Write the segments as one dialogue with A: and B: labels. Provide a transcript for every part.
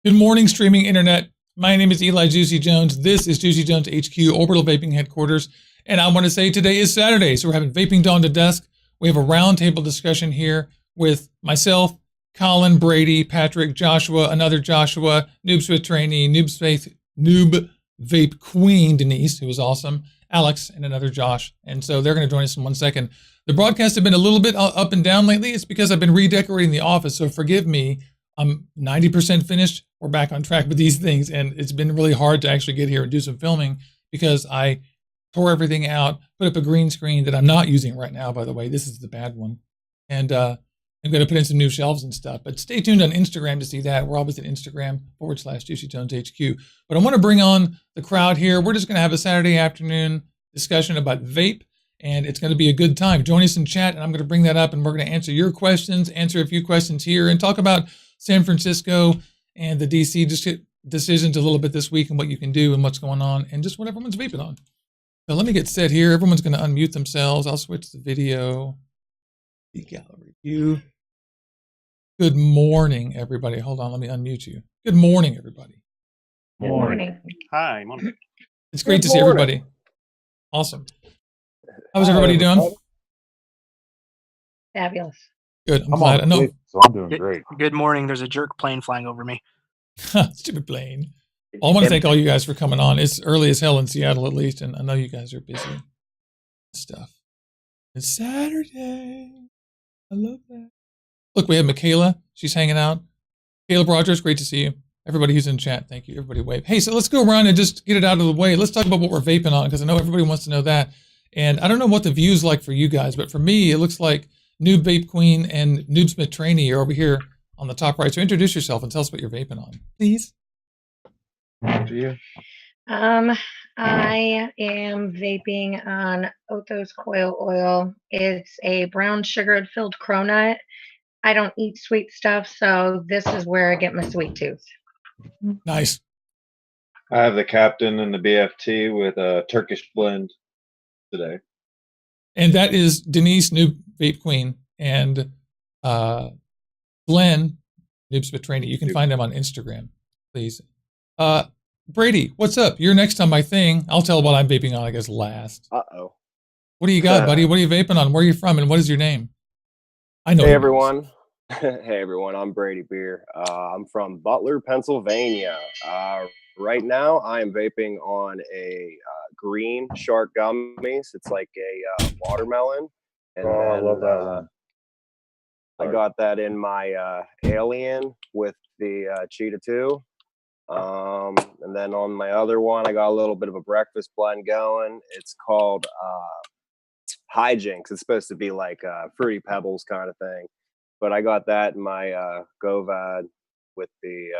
A: Good morning, streaming internet. My name is Eli Juicy Jones. This is Juicy Jones HQ, Orbital Vaping Headquarters. And I want to say today is Saturday, so we're having Vaping Dawn to Dusk. We have a roundtable discussion here with myself, Colin, Brady, Patrick, Joshua, another Joshua, Noob Smith Trainee, Noob Vape Queen, Denise, who was awesome, Alex, and another Josh. And so they're going to join us in 1 second. The broadcasts have been a little bit up and down lately. It's because I've been redecorating the office, so forgive me. I'm 90% finished. We're back on track with these things, and it's been really hard to actually get here and do some filming because I tore everything out, put up a green screen that I'm not using right now, by the way. This is the bad one. And I'm going to put in some new shelves and stuff. But stay tuned on Instagram to see that. We're always at Instagram/Juicy Jones HQ. But I want to bring on the crowd here. We're just going to have a Saturday afternoon discussion about vape, and it's going to be a good time. Join us in chat, and I'm going to bring that up, and we're going to answer your questions, answer a few questions here, and talk about San Francisco and the DC decisions a little bit this week and what you can do and what's going on and just what everyone's vaping on. So let me get set here. Everyone's going to unmute themselves. I'll switch the video. The gallery view. Good morning, everybody. Hold on. Let me unmute you. Good morning, everybody.
B: Morning.
C: Hi, morning.
A: It's great to see everybody. Awesome. How's everybody doing?
B: Fabulous.
A: Good. I'm glad. No.
D: So I'm doing great.
C: Good morning. There's a jerk plane flying over me.
A: Stupid plane. Well, I want to thank all you guys for coming on. It's early as hell in Seattle, at least, and I know you guys are busy. Stuff. It's Saturday. I love that. Look, we have Michaela. She's hanging out. Caleb Rogers, great to see you. Everybody who's in chat, thank you. Everybody wave. Hey, so let's go around and just get it out of the way. Let's talk about what we're vaping on, because I know everybody wants to know that. And I don't know what the view's like for you guys, but for me, it looks like Noob Vape Queen and Noob Smith Trainee are over here on the top right. So introduce yourself and tell us what you're vaping on, please.
D: After you.
B: I am vaping on Othos Coil Oil. It's a brown sugar filled cronut. I don't eat sweet stuff, so this is where I get my sweet tooth.
A: Nice.
D: I have the Captain and the BFT with a Turkish blend today.
A: And that is Denise, Noob Vape Queen, and Glenn, Noob Smith Trainee. You can find them on Instagram, please. Brady, what's up? You're next on my thing. I'll tell what I'm vaping on, I guess, last.
E: Uh-oh.
A: What do you got, buddy? What are you vaping on? Where are you from, and what is your name? I know.
E: Hey, everyone. Hey, everyone. I'm Brady Bier. I'm from Butler, Pennsylvania. Right now, I am vaping on a green shark gummies. It's like a watermelon. And
D: I love that one.
E: I got that in my Alien with the Cheetah 2. And then on my other one, I got a little bit of a breakfast blend going. It's called Hijinks. It's supposed to be like Fruity Pebbles kind of thing. But I got that in my Govad with the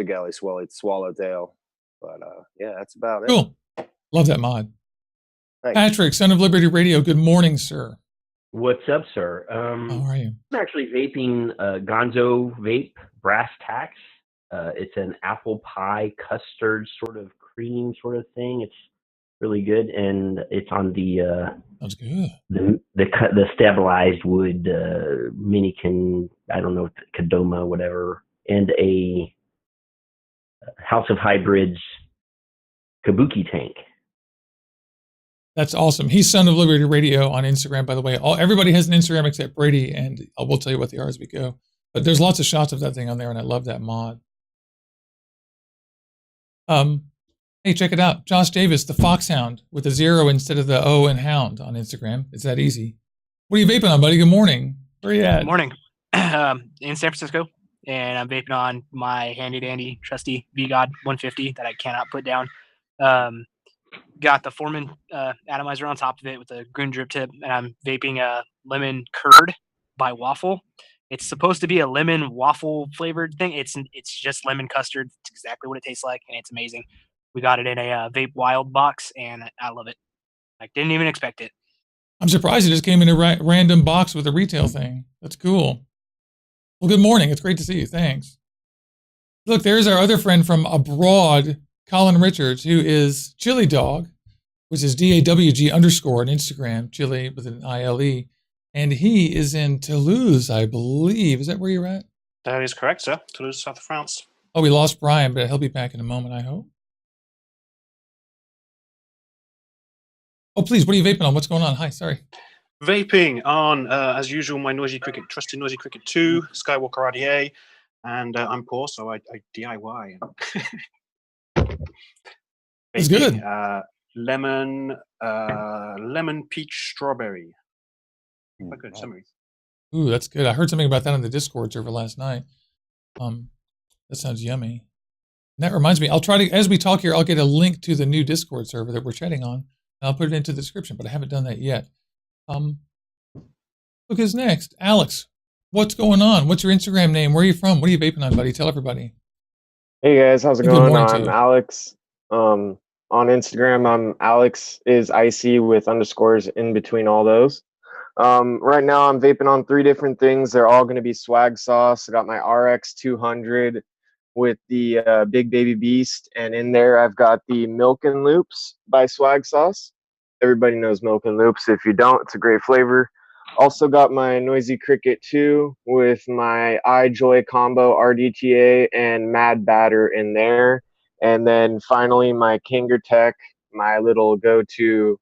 E: Gelly Swallowtail. But yeah, that's about it.
A: Cool. Love that mod.
E: Thanks.
A: Patrick, Son of Liberty Radio. Good morning, sir.
F: What's up, sir?
A: How are you?
F: I'm actually vaping Gonzo Vape Brass Tacks. It's an apple pie custard sort of cream sort of thing. It's really good, and it's on the
A: That's good.
F: the stabilized wood minikin. I don't know, Kadoma, whatever, and a House of Hybrids Kabuki tank.
A: That's awesome. He's Son of Liberty Radio on Instagram, by the way. Everybody has an Instagram except Brady, and we'll tell you what they are as we go. But there's lots of shots of that thing on there, and I love that mod. Hey, check it out. Josh Davis, the Foxhound, with a 0 instead of the O in hound on Instagram. It's that easy. What are you vaping on, buddy? Good morning. Where are you at?
C: Good morning. In San Francisco, and I'm vaping on my handy dandy trusty VGod 150 that I cannot put down. Got the Foreman atomizer on top of it with a green drip tip, and I'm vaping a lemon curd by Waffle. It's supposed to be a lemon waffle flavored thing. It's just lemon custard. It's exactly what it tastes like, and it's amazing. We got it in a Vape Wild box, and I love it. I didn't even expect it.
A: I'm surprised it just came in a random box with a retail thing. That's cool. Well, good morning. It's great to see you. Thanks. Look, there's our other friend from abroad, Colin Richards, who is Chili Dog, which is DAWG_ on Instagram, Chili with an ILE. And he is in Toulouse, I believe. Is that where you're at?
C: That is correct, sir. Toulouse, south of France.
A: Oh, we lost Brian, but he'll be back in a moment, I hope. Oh, please, what are you vaping on? What's going on? Hi, sorry.
G: Vaping on, as usual, my Noisy Cricket, trusty Noisy Cricket 2, Skywalker RDA, and I'm poor, so I DIY.
A: That's good.
G: Lemon peach strawberry. Quite good summary.
A: Ooh, that's good. I heard something about that on the Discord server last night. That sounds yummy. And that reminds me, I'll try to, as we talk here, I'll get a link to the new Discord server that we're chatting on. And I'll put it into the description, but I haven't done that yet. Look who's next. Alex, what's going on? What's your Instagram name? Where are you from? What are you vaping on, buddy? Tell everybody.
H: Hey guys, how's it
A: Good
H: going?
A: morning to
H: I'm
A: you.
H: Alex. On Instagram, I'm Alex is icy with underscores in between all those. Right now, I'm vaping on 3 different things. They're all going to be swag sauce. I got my RX 200 with the Big Baby Beast, and in there I've got the Milk and Loops by Swag Sauce. Everybody knows Milk and Loops. If you don't, it's a great flavor. Also got my Noisy Cricket 2 with my iJoy combo RDTA and Mad Batter in there. And then finally my Kinger Tech, my little go-to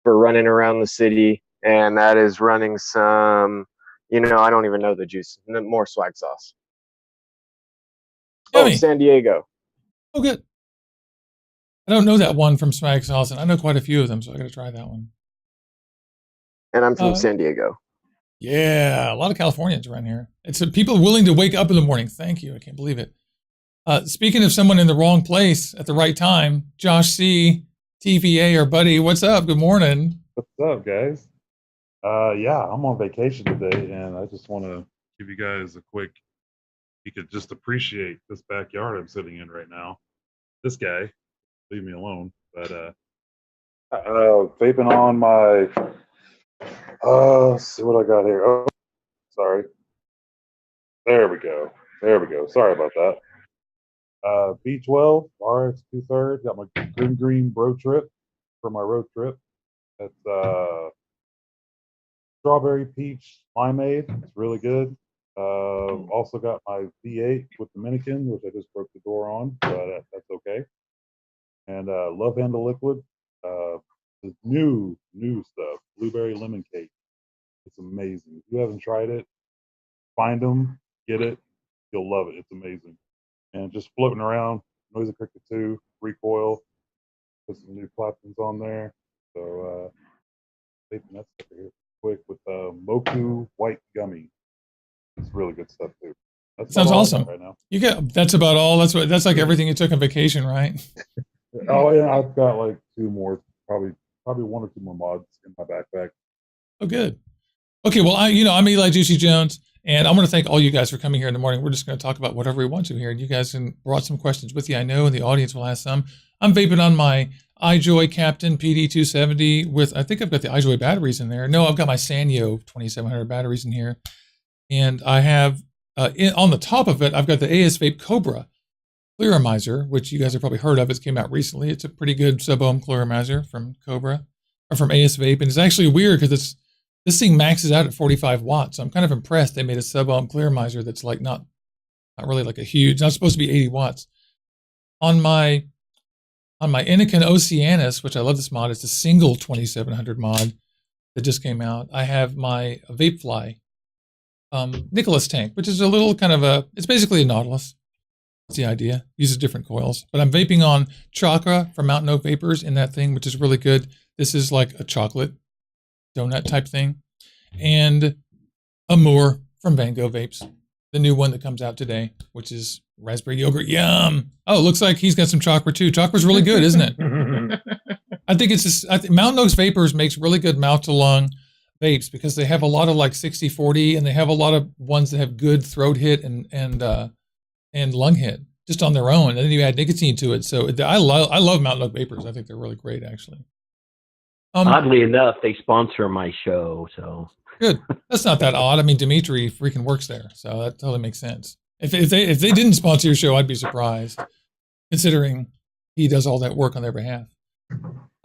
H: for running around the city. And that is running some, I don't even know the juice, more swag sauce.
A: Yummy.
H: Oh, San Diego.
A: Oh, good. I don't know that one from Swag Sauce, and I know quite a few of them, so I got to try that one.
H: And I'm from San Diego.
A: Yeah, a lot of Californians around here. It's people willing to wake up in the morning. Thank you. I can't believe it. Speaking of someone in the wrong place at the right time, Josh C., TVA, our buddy. What's up? Good morning.
I: What's up, guys? Yeah, I'm on vacation today, and I just want to give you guys a quick, you could just appreciate this backyard I'm sitting in right now. This guy, leave me alone, but vaping on my, let's see what I got here. Oh, sorry. There we go. Sorry about that. B12, RX 2/3, got my green bro trip for my road trip. It's strawberry peach limeade. It's really good. Also got my V8 with Dominican, which I just broke the door on, but that's okay. And Love Handle Liquid. The new stuff, blueberry lemon cake. It's amazing. If you haven't tried it, find them, get it. You'll love it. It's amazing. And just floating around, Noisy Cricket 2, recoil, put some new platforms on there. So, that's here quick with Moku White Gummy. It's really good stuff too. That
A: sounds awesome.
I: Right now.
A: You get that's about all. That's like everything you took on vacation, right?
I: Oh yeah, I've got like 2 more, probably 1 or 2 more mods in my backpack.
A: Oh, good. Okay, well, I'm Eli Juicy Jones, and I want to thank all you guys for coming here in the morning. We're just going to talk about whatever we want to here, and you guys brought some questions with you, I know, and the audience will ask some. I'm vaping on my iJoy Captain PD270 with, I think I've got the iJoy batteries in there. No, I've got my Sanyo 2700 batteries in here, and I have, on the top of it, I've got the AS Vape Cobra Clearomizer, which you guys have probably heard of. It came out recently. It's a pretty good sub-ohm clearomizer from Cobra, or from AS Vape, and it's actually weird because this thing maxes out at 45 watts. So I'm kind of impressed they made a sub-ohm clearomizer that's like not really like a huge, not supposed to be 80 watts. On my Anakin Oceanus, which I love this mod, it's a single 2700 mod that just came out. I have my Vapefly Nicholas tank, which is a little kind of it's basically a Nautilus. That's the idea. Uses different coils. But I'm vaping on Chakra from Mountain Oak Vapors in that thing, which is really good. This is like a chocolate donut type thing. And Amour from Van Gogh Vapes, the new one that comes out today, which is raspberry yogurt. Yum! Oh, it looks like he's got some Chakra too. Chakra's really good, isn't it? I think Mountain Oaks Vapors makes really good mouth to lung vapes because they have a lot of like 60-40, and they have a lot of ones that have good throat hit and lung hit just on their own. And then you add nicotine to it. So I love Mountain Oak Vapors. I think they're really great, actually.
F: Oddly enough, they sponsor my show, so
A: good. That's not that odd. I mean, Dimitri freaking works there, so that totally makes sense. If they didn't sponsor your show, I'd be surprised, considering he does all that work on their behalf.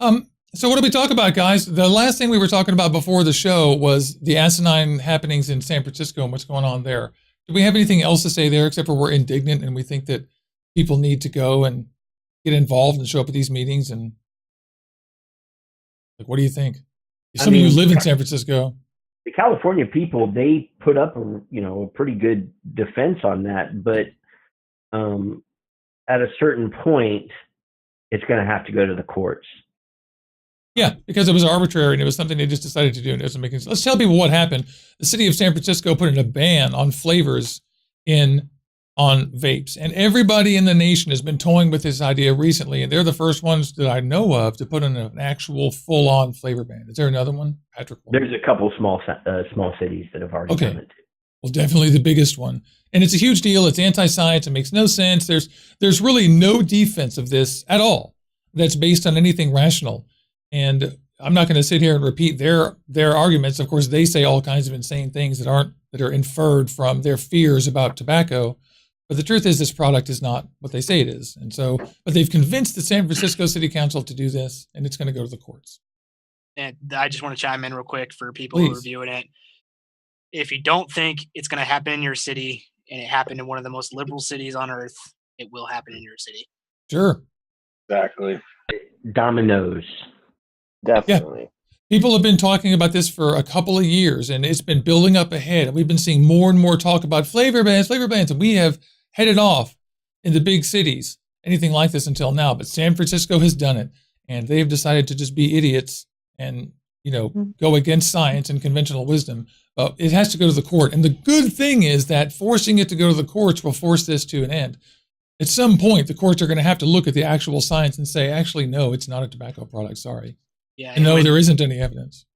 A: So what did we talk about, guys? The last thing we were talking about before the show was the asinine happenings in San Francisco and what's going on there. Do we have anything else to say there except for we're indignant and we think that people need to go and get involved and show up at these meetings? And like, what do you think? Some of you live in San Francisco.
F: The California people, they put up a pretty good defense on that, but at a certain point, it's going to have to go to the courts.
A: Yeah, because it was arbitrary and it was something they just decided to do, and it doesn't make sense. Let's tell people what happened. The city of San Francisco put in a ban on flavors on vapes, and everybody in the nation has been toying with this idea recently, and they're the first ones that I know of to put in an actual full-on flavor ban. Is there another one, Patrick?
F: There's a couple small cities that have already done it too.
A: Well, definitely the biggest one, and it's a huge deal. It's anti-science. It makes no sense. There's really no defense of this at all that's based on anything rational. And I'm not going to sit here and repeat their arguments. Of course, they say all kinds of insane things that are inferred from their fears about tobacco. But the truth is, this product is not what they say it is. And so, but they've convinced the San Francisco City Council to do this, and it's going to go to the courts.
C: And I just want to chime in real quick for people who are reviewing it. If you don't think it's going to happen in your city, and it happened in one of the most liberal cities on earth, it will happen in your city.
A: Sure.
D: Exactly.
F: Dominoes.
H: Definitely.
A: Yeah. People have been talking about this for a couple of years, and it's been building up ahead. And we've been seeing more and more talk about flavor bans, and we have headed off in the big cities, anything like this until now. But San Francisco has done it, and they've decided to just be idiots and, go against science and conventional wisdom. But it has to go to the court. And the good thing is that forcing it to go to the courts will force this to an end. At some point, the courts are going to have to look at the actual science and say, actually, no, it's not a tobacco product. Sorry.
C: Yeah.
A: And no, there isn't any evidence.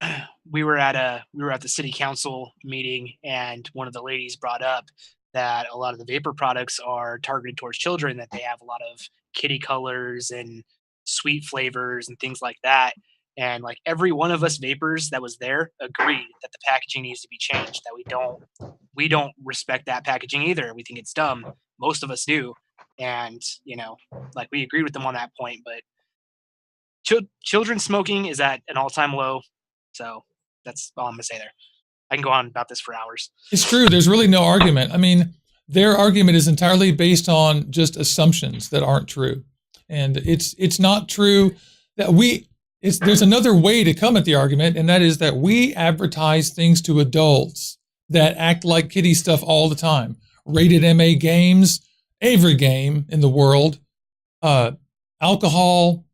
C: We were at the city council meeting, and one of the ladies brought up that a lot of the vapor products are targeted towards children, that they have a lot of kitty colors and sweet flavors and things like that. And like every one of us vapors that was there agreed that the packaging needs to be changed, that we don't respect that packaging either. We think it's dumb. Most of us do. And, like we agreed with them on that point, but children smoking is at an all-time low. So that's all I'm gonna say there. I can go on about this for hours.
A: It's true. There's really no argument. I mean, their argument is entirely based on just assumptions that aren't true. And it's not true that there's another way to come at the argument, and that is that we advertise things to adults that act like kiddie stuff all the time. Rated MA games, every game in the world, alcohol.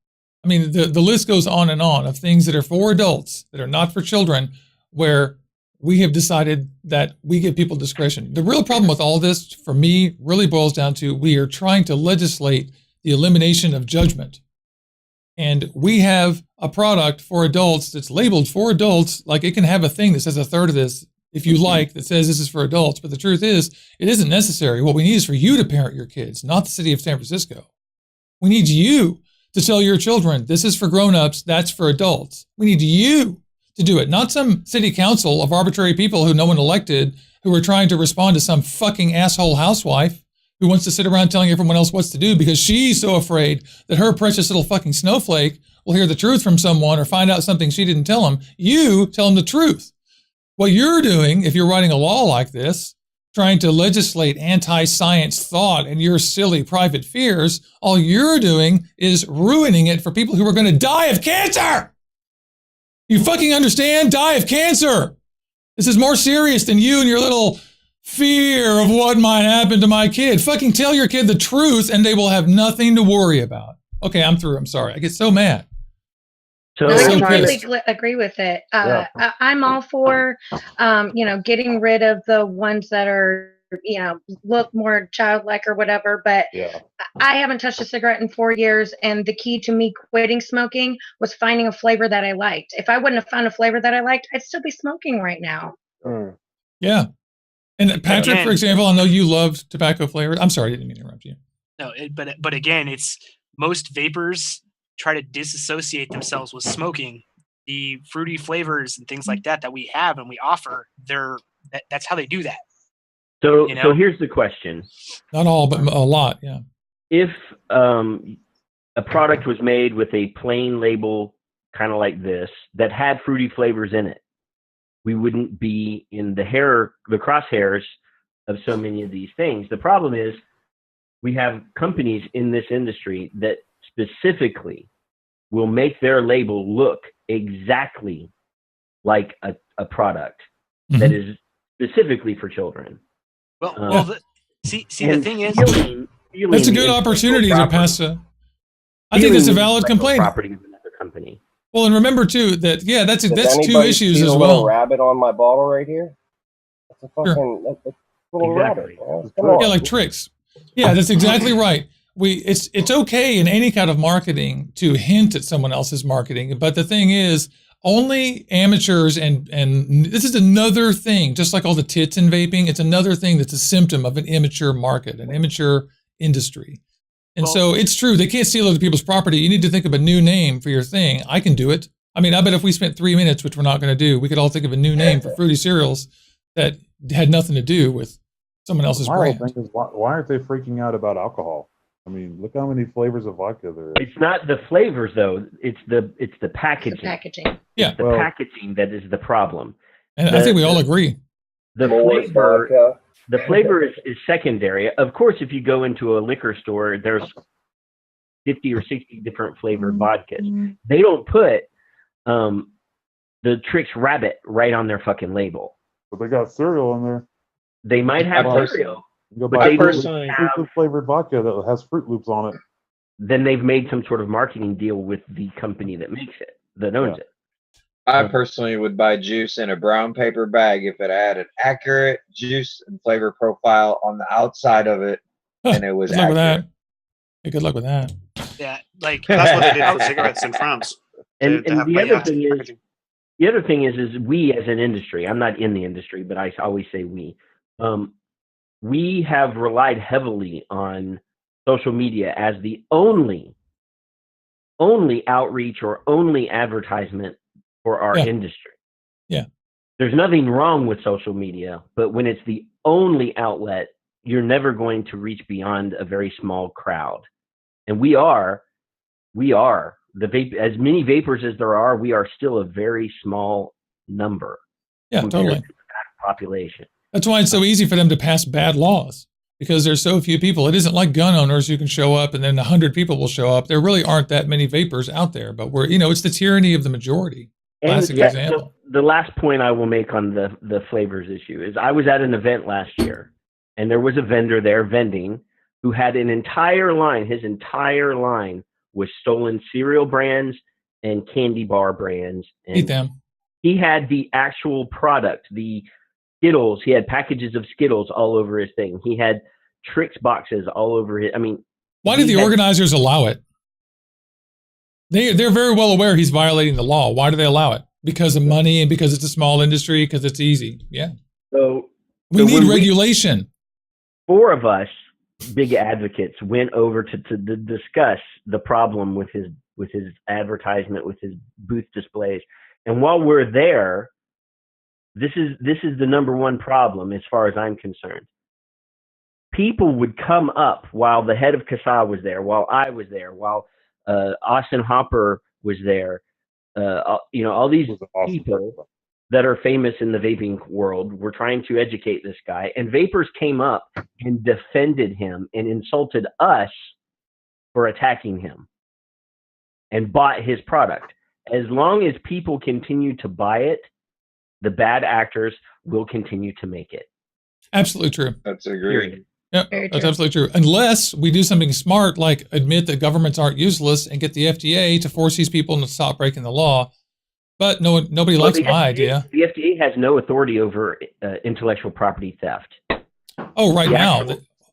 A: I mean, the list goes on and on of things that are for adults, that are not for children, where we have decided that we give people discretion. The real problem with all this, for me, really boils down to we are trying to legislate the elimination of judgment. And we have a product for adults that's labeled for adults, like it can have a thing that says a third of this, if you like, that says this is for adults. But the truth is, it isn't necessary. What we need is for you to parent your kids, not the city of San Francisco. We need you to tell your children, this is for grown-ups, that's for adults. We need you to do it, not some city council of arbitrary people who no one elected, who are trying to respond to some fucking asshole housewife who wants to sit around telling everyone else what to do because she's so afraid that her precious little fucking snowflake will hear the truth from someone or find out something she didn't tell them. You tell them the truth. What you're doing, if you're writing a law like this, trying to legislate anti-science thought and your silly private fears, all you're doing is ruining it for people who are going to die of cancer. You fucking understand? Die of cancer. This is more serious than you and your little fear of what might happen to my kid. Fucking tell your kid the truth and they will have nothing to worry about. Okay, I'm through. I'm sorry. I get so mad.
B: No, I completely agree with it. I'm all for, getting rid of the ones that are, look more childlike or whatever. But I haven't touched a cigarette in 4 years. And the key to me quitting smoking was finding a flavor that I liked. If I wouldn't have found a flavor that I liked, I'd still be smoking right now.
A: Yeah. And Patrick, for example, I know you loved tobacco flavored. I'm sorry, I didn't mean to interrupt you.
C: No, but again, it's most vapors try to disassociate themselves with smoking. The fruity flavors and things like that we have and we offer, that's how they do that.
F: So here's the question.
A: Not all, but a lot, yeah.
F: If a product was made with a plain label, kind of like this, that had fruity flavors in it, we wouldn't be in the crosshairs of so many of these things. The problem is we have companies in this industry that specifically will make their label look exactly like a product that is specifically for children.
C: See, the thing is,
A: that's a good opportunity to pass a. I think that's a valid complaint.
F: Property of another company.
A: Well, and remember too that that's
E: Does
A: two issues as
E: a
A: well.
E: little rabbit on my bottle right here. That's a fucking that's a little rabbit.
A: Yeah, like tricks. Yeah, that's exactly right. It's okay in any kind of marketing to hint at someone else's marketing, but the thing is, only amateurs and this is another thing, just like all the tits in vaping, it's another thing that's a symptom of an immature market, an immature industry. And so it's true, they can't steal other people's property. You need to think of a new name for your thing. I can do it. I mean, I bet if we spent 3 minutes, which we're not going to do, we could all think of a new name for fruity cereals that had nothing to do with someone else's brand.
I: My whole thing is, why aren't they freaking out about alcohol? I mean, look how many flavors of vodka there is.
F: It's not the flavors though. It's the packaging.
B: The packaging.
A: Yeah.
F: It's the packaging that is the problem.
A: And I think we all agree.
F: The flavor is secondary. Of course, if you go into a liquor store, there's 50 or 60 different flavored vodkas. They don't put the Trix Rabbit right on their fucking label.
I: But they got cereal in there.
F: They might have cereal.
I: But
F: they
I: personally have flavored vodka that has Fruit Loops on it.
F: Then they've made some sort of marketing deal with the company that makes it, that owns it.
D: I personally would buy juice in a brown paper bag if it had an accurate juice and flavor profile on the outside of it, and it was accurate.
A: Good luck with that.
C: Yeah, like
G: that's what they did for cigarettes in France.
F: And the other thing is we as an industry, I'm not in the industry, but I always say we have relied heavily on social media as the only outreach or only advertisement for our industry.
A: Yeah.
F: There's nothing wrong with social media, but when it's the only outlet, you're never going to reach beyond a very small crowd. And we are the vape, as many vapors as there are, we are still a very small number.
A: Yeah, totally.
F: To the population.
A: That's why it's so easy for them to pass bad laws, because there's so few people. It isn't like gun owners who can show up and then 100 people will show up. There really aren't that many vapors out there, but it's the tyranny of the majority. Classic example.
F: The last point I will make on the flavors issue is I was at an event last year, and there was a vendor there vending who had an entire line. His entire line was stolen cereal brands and candy bar brands. And
A: eat them.
F: He had the actual product, the Skittles. He had packages of Skittles all over his thing. He had Trix boxes all over his. I mean,
A: why did the organizers allow it? They're very well aware he's violating the law. Why do they allow it? Because of money and because it's a small industry, because it's easy. Yeah.
F: So
A: we need regulation.
F: 4 of us, big advocates, went over to discuss the problem with his advertisement, with his booth displays. And while we're there, this is the number one problem as far as I'm concerned. People would come up while the head of Casaa was there, while I was there, while Austin Hopper was there. All these people that are famous in the vaping world were trying to educate this guy, and vapors came up and defended him and insulted us for attacking him and bought his product. As long as people continue to buy it, the bad actors will continue to make it.
A: Absolutely true.
D: That's agreed.
A: Yeah, that's absolutely true. Unless we do something smart, like admit that governments aren't useless and get the FDA to force these people to stop breaking the law. But nobody likes my idea.
F: The FDA has no authority over intellectual property theft.
A: Oh, now.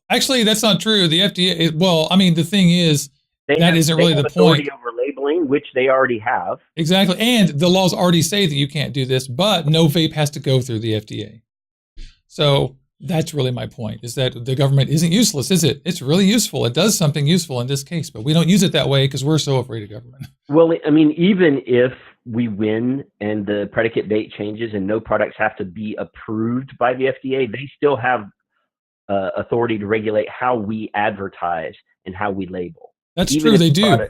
A: Actually, that's not true. The FDA, the thing is, that isn't really the point.
F: Authority over labeling, which they already have.
A: Exactly. And the laws already say that you can't do this, but no vape has to go through the FDA. So that's really my point, is that the government isn't useless, is it? It's really useful. It does something useful in this case, but we don't use it that way because we're so afraid of government.
F: Well, I mean, even if we win and the predicate date changes and no products have to be approved by the FDA, they still have authority to regulate how we advertise and how we label.
A: That's true. They do.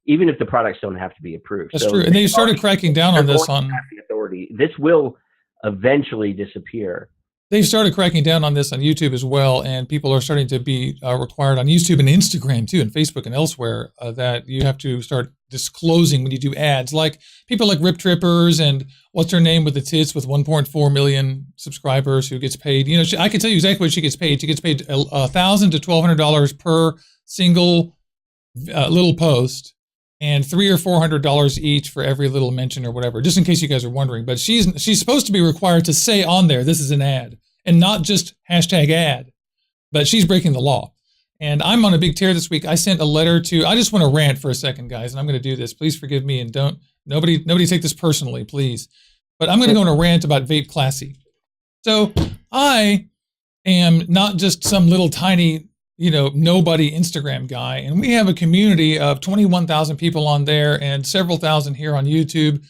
F: Even if the products don't have to be approved.
A: That's true. And they started cracking down on this.
F: The authority. This will eventually disappear.
A: they've started cracking down on this on YouTube as well, and people are starting to be required on YouTube and Instagram too, and Facebook and elsewhere, that you have to start disclosing when you do ads. Like people like Rip Trippers and what's her name with the tits with 1.4 million subscribers who gets paid. You know, I can tell you exactly what she gets paid. She gets paid $1,000 to $1,200 per single little post, and $300 or $400 each for every little mention or whatever, just in case you guys are wondering. But she's supposed to be required to say on there, this is an ad, and not just hashtag ad, but she's breaking the law. And I'm on a big tear this week. I sent a letter to, I just want to rant for a second, guys, and I'm going to do this. Please forgive me, and nobody take this personally, please. But I'm going to go on a rant about Vape Classy. So I am not just some little tiny, nobody Instagram guy. And we have a community of 21,000 people on there and several thousand here on YouTube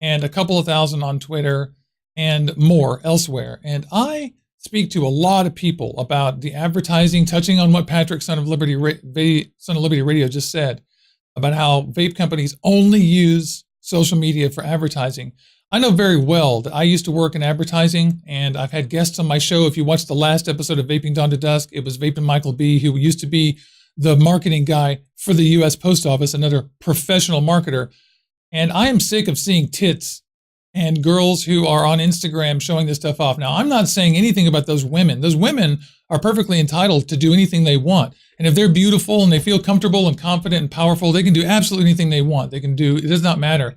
A: and a couple of thousand on Twitter and more elsewhere. And I speak to a lot of people about the advertising, touching on what Patrick, Son of Liberty Radio just said about how vape companies only use social media for advertising. I know very well that I used to work in advertising, and I've had guests on my show. If you watched the last episode of Vaping Dawn to Dusk, it was Vaping Michael B., who used to be the marketing guy for the U.S. Post Office, another professional marketer. And I am sick of seeing tits and girls who are on Instagram showing this stuff off. Now, I'm not saying anything about those women. Those women are perfectly entitled to do anything they want. And if they're beautiful and they feel comfortable and confident and powerful, they can do absolutely anything they want. It does not matter.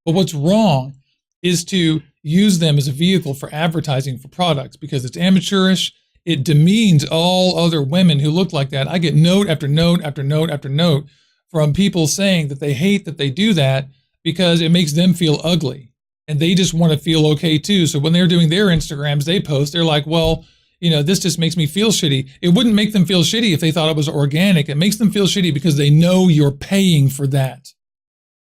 A: But what's wrong is to use them as a vehicle for advertising for products, because it's amateurish. It demeans all other women who look like that. I get note after note after note after note from people saying that they hate that they do that because it makes them feel ugly. And they just want to feel okay too. So when they're doing their Instagrams, they post, they're like, well, this just makes me feel shitty. It wouldn't make them feel shitty if they thought it was organic. It makes them feel shitty because they know you're paying for that.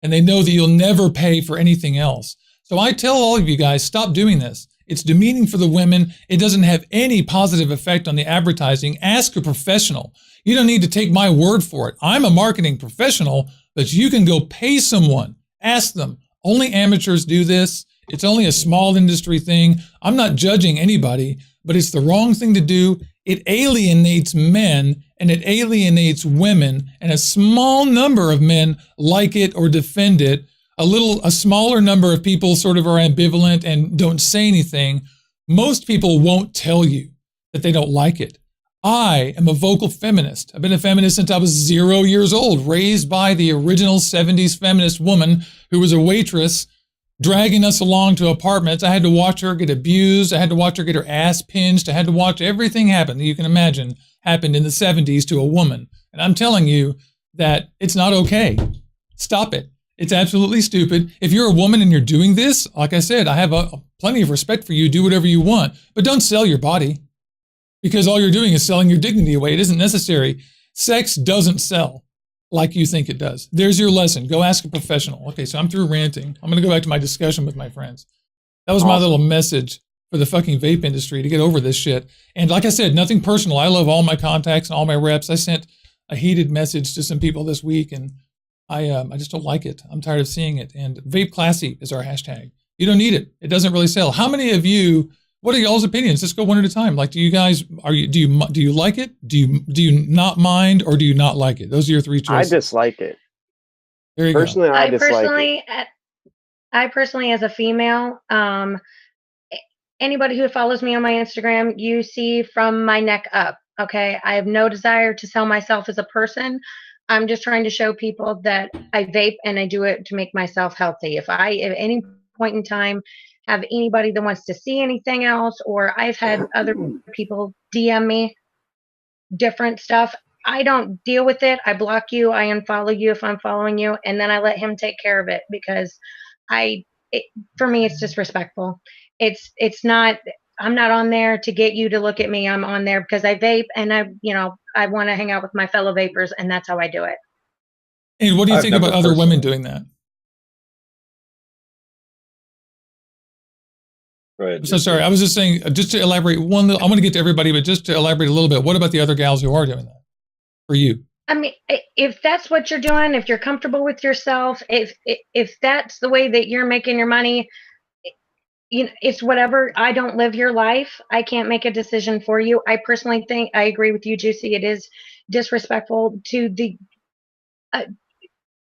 A: And they know that you'll never pay for anything else. So I tell all of you guys, stop doing this. It's demeaning for the women. It doesn't have any positive effect on the advertising. Ask a professional. You don't need to take my word for it. I'm a marketing professional, but you can go pay someone. Ask them. Only amateurs do this. It's only a small industry thing. I'm not judging anybody, but it's the wrong thing to do. It alienates men and it alienates women, and a small number of men like it or defend it. A smaller number of people sort of are ambivalent and don't say anything. Most people won't tell you that they don't like it. I am a vocal feminist. I've been a feminist since I was 0 years old, raised by the original 70s feminist woman who was a waitress, dragging us along to apartments. I had to watch her get abused. I had to watch her get her ass pinched. I had to watch everything happen that you can imagine happened in the 70s to a woman. And I'm telling you that it's not okay. Stop it. It's absolutely stupid. If you're a woman and you're doing this, like I said, I have plenty of respect for you. Do whatever you want, but don't sell your body, because all you're doing is selling your dignity away. It isn't necessary. Sex doesn't sell like you think it does. There's your lesson. Go ask a professional. Okay, so I'm through ranting. I'm going to go back to my discussion with my friends. That was my little message for the fucking vape industry to get over this shit. And like I said, nothing personal. I love all my contacts and all my reps. I sent a heated message to some people this week, and I just don't like it. I'm tired of seeing it. And Vape Classy is our hashtag. You don't need it. It doesn't really sell. How many of you, what are y'all's opinions? Let's go one at a time. Like, do you like it? Do you not mind, or do you not like it? Those are your three choices.
H: I dislike it.
A: There you
H: personally,
A: go.
H: I dislike it.
B: I personally, as a female, anybody who follows me on my Instagram, you see from my neck up. Okay. I have no desire to sell myself as a person. I'm just trying to show people that I vape and I do it to make myself healthy. If I, at any point in time, have anybody that wants to see anything else, or I've had other people DM me different stuff, I don't deal with it. I block you. I unfollow you if I'm following you, and then I let him take care of it, because for me, it's disrespectful. It's not. I'm not on there to get you to look at me. I'm on there because I vape, and I want to hang out with my fellow vapors, and that's how I do it.
A: And what do you think about other women doing that?
D: Go ahead.
A: So sorry, I was just saying, just to elaborate I'm going to get to everybody, but just to elaborate a little bit, what about the other gals who are doing that for you?
B: I mean, if that's what you're doing, if you're comfortable with yourself, if that's the way that you're making your money, it's whatever. I don't live your life. I can't make a decision for you. I personally think I agree with you, Juicy. It is disrespectful to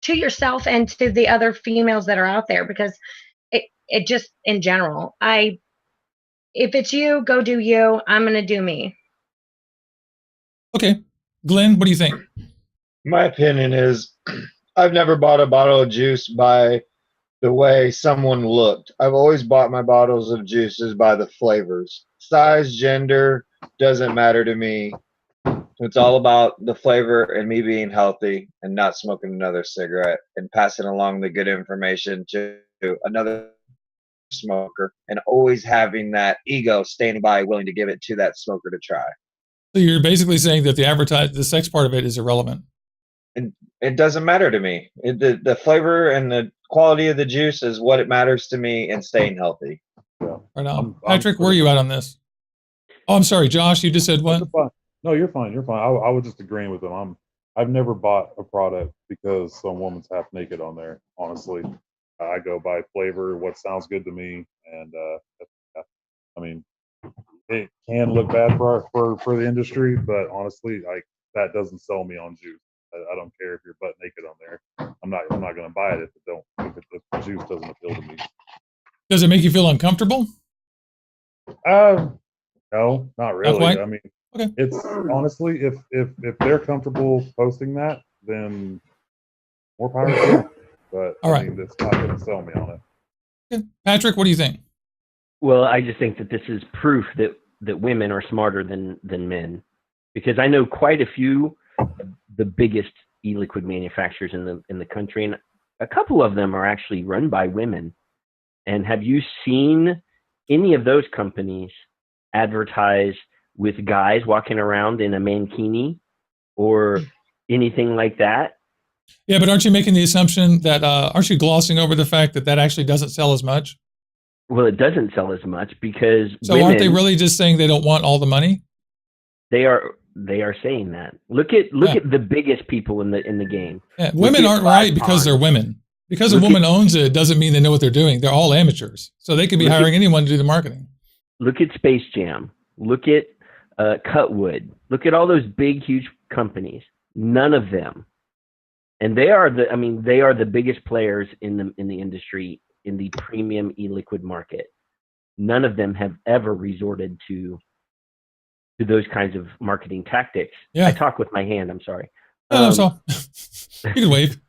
B: to yourself and to the other females that are out there, because it just in general, if it's you, go do you. I'm going to do me.
A: Okay. Glenn, what do you think?
D: My opinion is I've never bought a bottle of juice by the way someone looked. I've always bought my bottles of juices by the flavors. Size, gender, doesn't matter to me. It's all about the flavor and me being healthy and not smoking another cigarette and passing along the good information to another smoker, and always having that ego standing by willing to give it to that smoker to try.
A: So you're basically saying that the sex part of it is irrelevant.
D: And it doesn't matter to me. The flavor and the quality of the juice is what it matters to me, and staying healthy.
I: Yeah.
A: Right on. Patrick, where are you at on this? Oh, I'm sorry, Josh, you just said what?
I: No, you're fine. You're fine. I was just agreeing with them. I've never bought a product because some woman's half naked on there. Honestly, I go by flavor, what sounds good to me, and I mean, it can look bad for the industry, but honestly, that doesn't sell me on juice. I don't care if you're butt naked on there. I'm not going to buy it if the juice doesn't appeal to me.
A: Does it make you feel uncomfortable?
I: No, not really.
A: quite?
I: I mean,
A: Okay.
I: It's honestly, if they're comfortable posting that, then more power to them. But
A: All right.
I: I mean, it's not going to sell me on it.
A: Okay. Patrick, what do you think?
F: Well, I just think that this is proof that women are smarter than men, because I know quite a few of the biggest e-liquid manufacturers in the country, and a couple of them are actually run by women. And have you seen any of those companies advertise with guys walking around in a mankini or anything like that?
A: Yeah, but aren't you making the assumption that aren't you glossing over the fact that actually doesn't sell as much?
F: Well, it doesn't sell as much because
A: women, aren't they really just saying they don't want all the money?
F: They are saying that. Look at the biggest people in the game.
A: Yeah, women aren't right because they're women. Because a woman owns it doesn't mean they know what they're doing. They're all amateurs, so they could be hiring anyone to do the marketing.
F: Look at Space Jam. Look at Cutwood. Look at all those big, huge companies. None of them, and they are the biggest players in the industry, in the premium e-liquid market. None of them have ever resorted to those kinds of marketing tactics.
A: Yeah.
F: I talk with my hand. I'm sorry.
A: No, that's all. You can wave.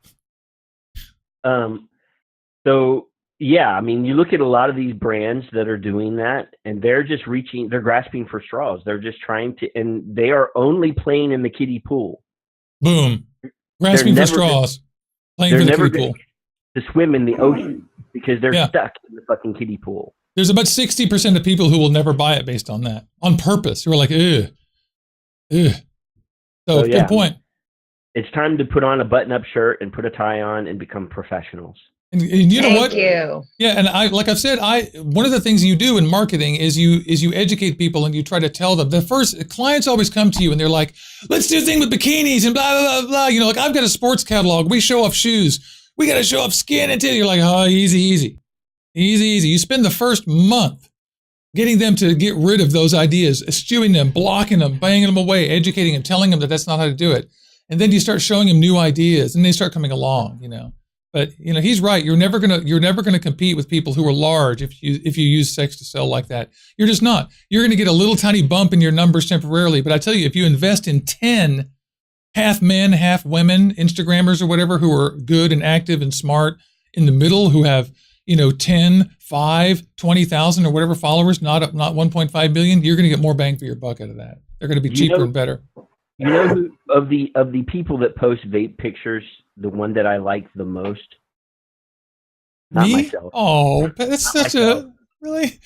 F: So yeah, I mean, you look at a lot of these brands that are doing that, and they're just they're grasping for straws. They're just trying to, and they are only playing in the kiddie pool.
A: Boom. Grasping for straws. Playing for the kiddie pool.
F: To swim in the ocean because they're stuck in the fucking kiddie pool.
A: There's about 60% of people who will never buy it based on that, on purpose. Who are like, ugh. So yeah, good point.
F: It's time to put on a button-up shirt and put a tie on and become professionals.
A: And you know what?
B: Thank you.
A: Yeah, and like I've said, one of the things you do in marketing is you educate people and you try to tell them. The first clients always come to you and they're like, "Let's do a thing with bikinis and blah blah blah blah." You know, like I've got a sports catalog. We show off shoes. We got to show off skin and titty. You're like, "Oh, easy." You spend the first month getting them to get rid of those ideas, eschewing them, blocking them, banging them away, educating them, telling them that that's not how to do it. And then you start showing them new ideas, and they start coming along. You know. But he's right. You're never gonna compete with people who are large if you use sex to sell like that. You're just not. You're gonna get a little tiny bump in your numbers temporarily. But I tell you, if you invest in 10 half men, half women Instagrammers or whatever who are good and active and smart in the middle, who have 10, 5, 20,000 or whatever followers, not 1.5 billion, you're gonna get more bang for your buck out of that. They're gonna be cheaper and better.
F: You know who, of the people that post vape pictures, the one that I like the most? Not
A: Me?
F: myself.
A: Oh, that's such a really.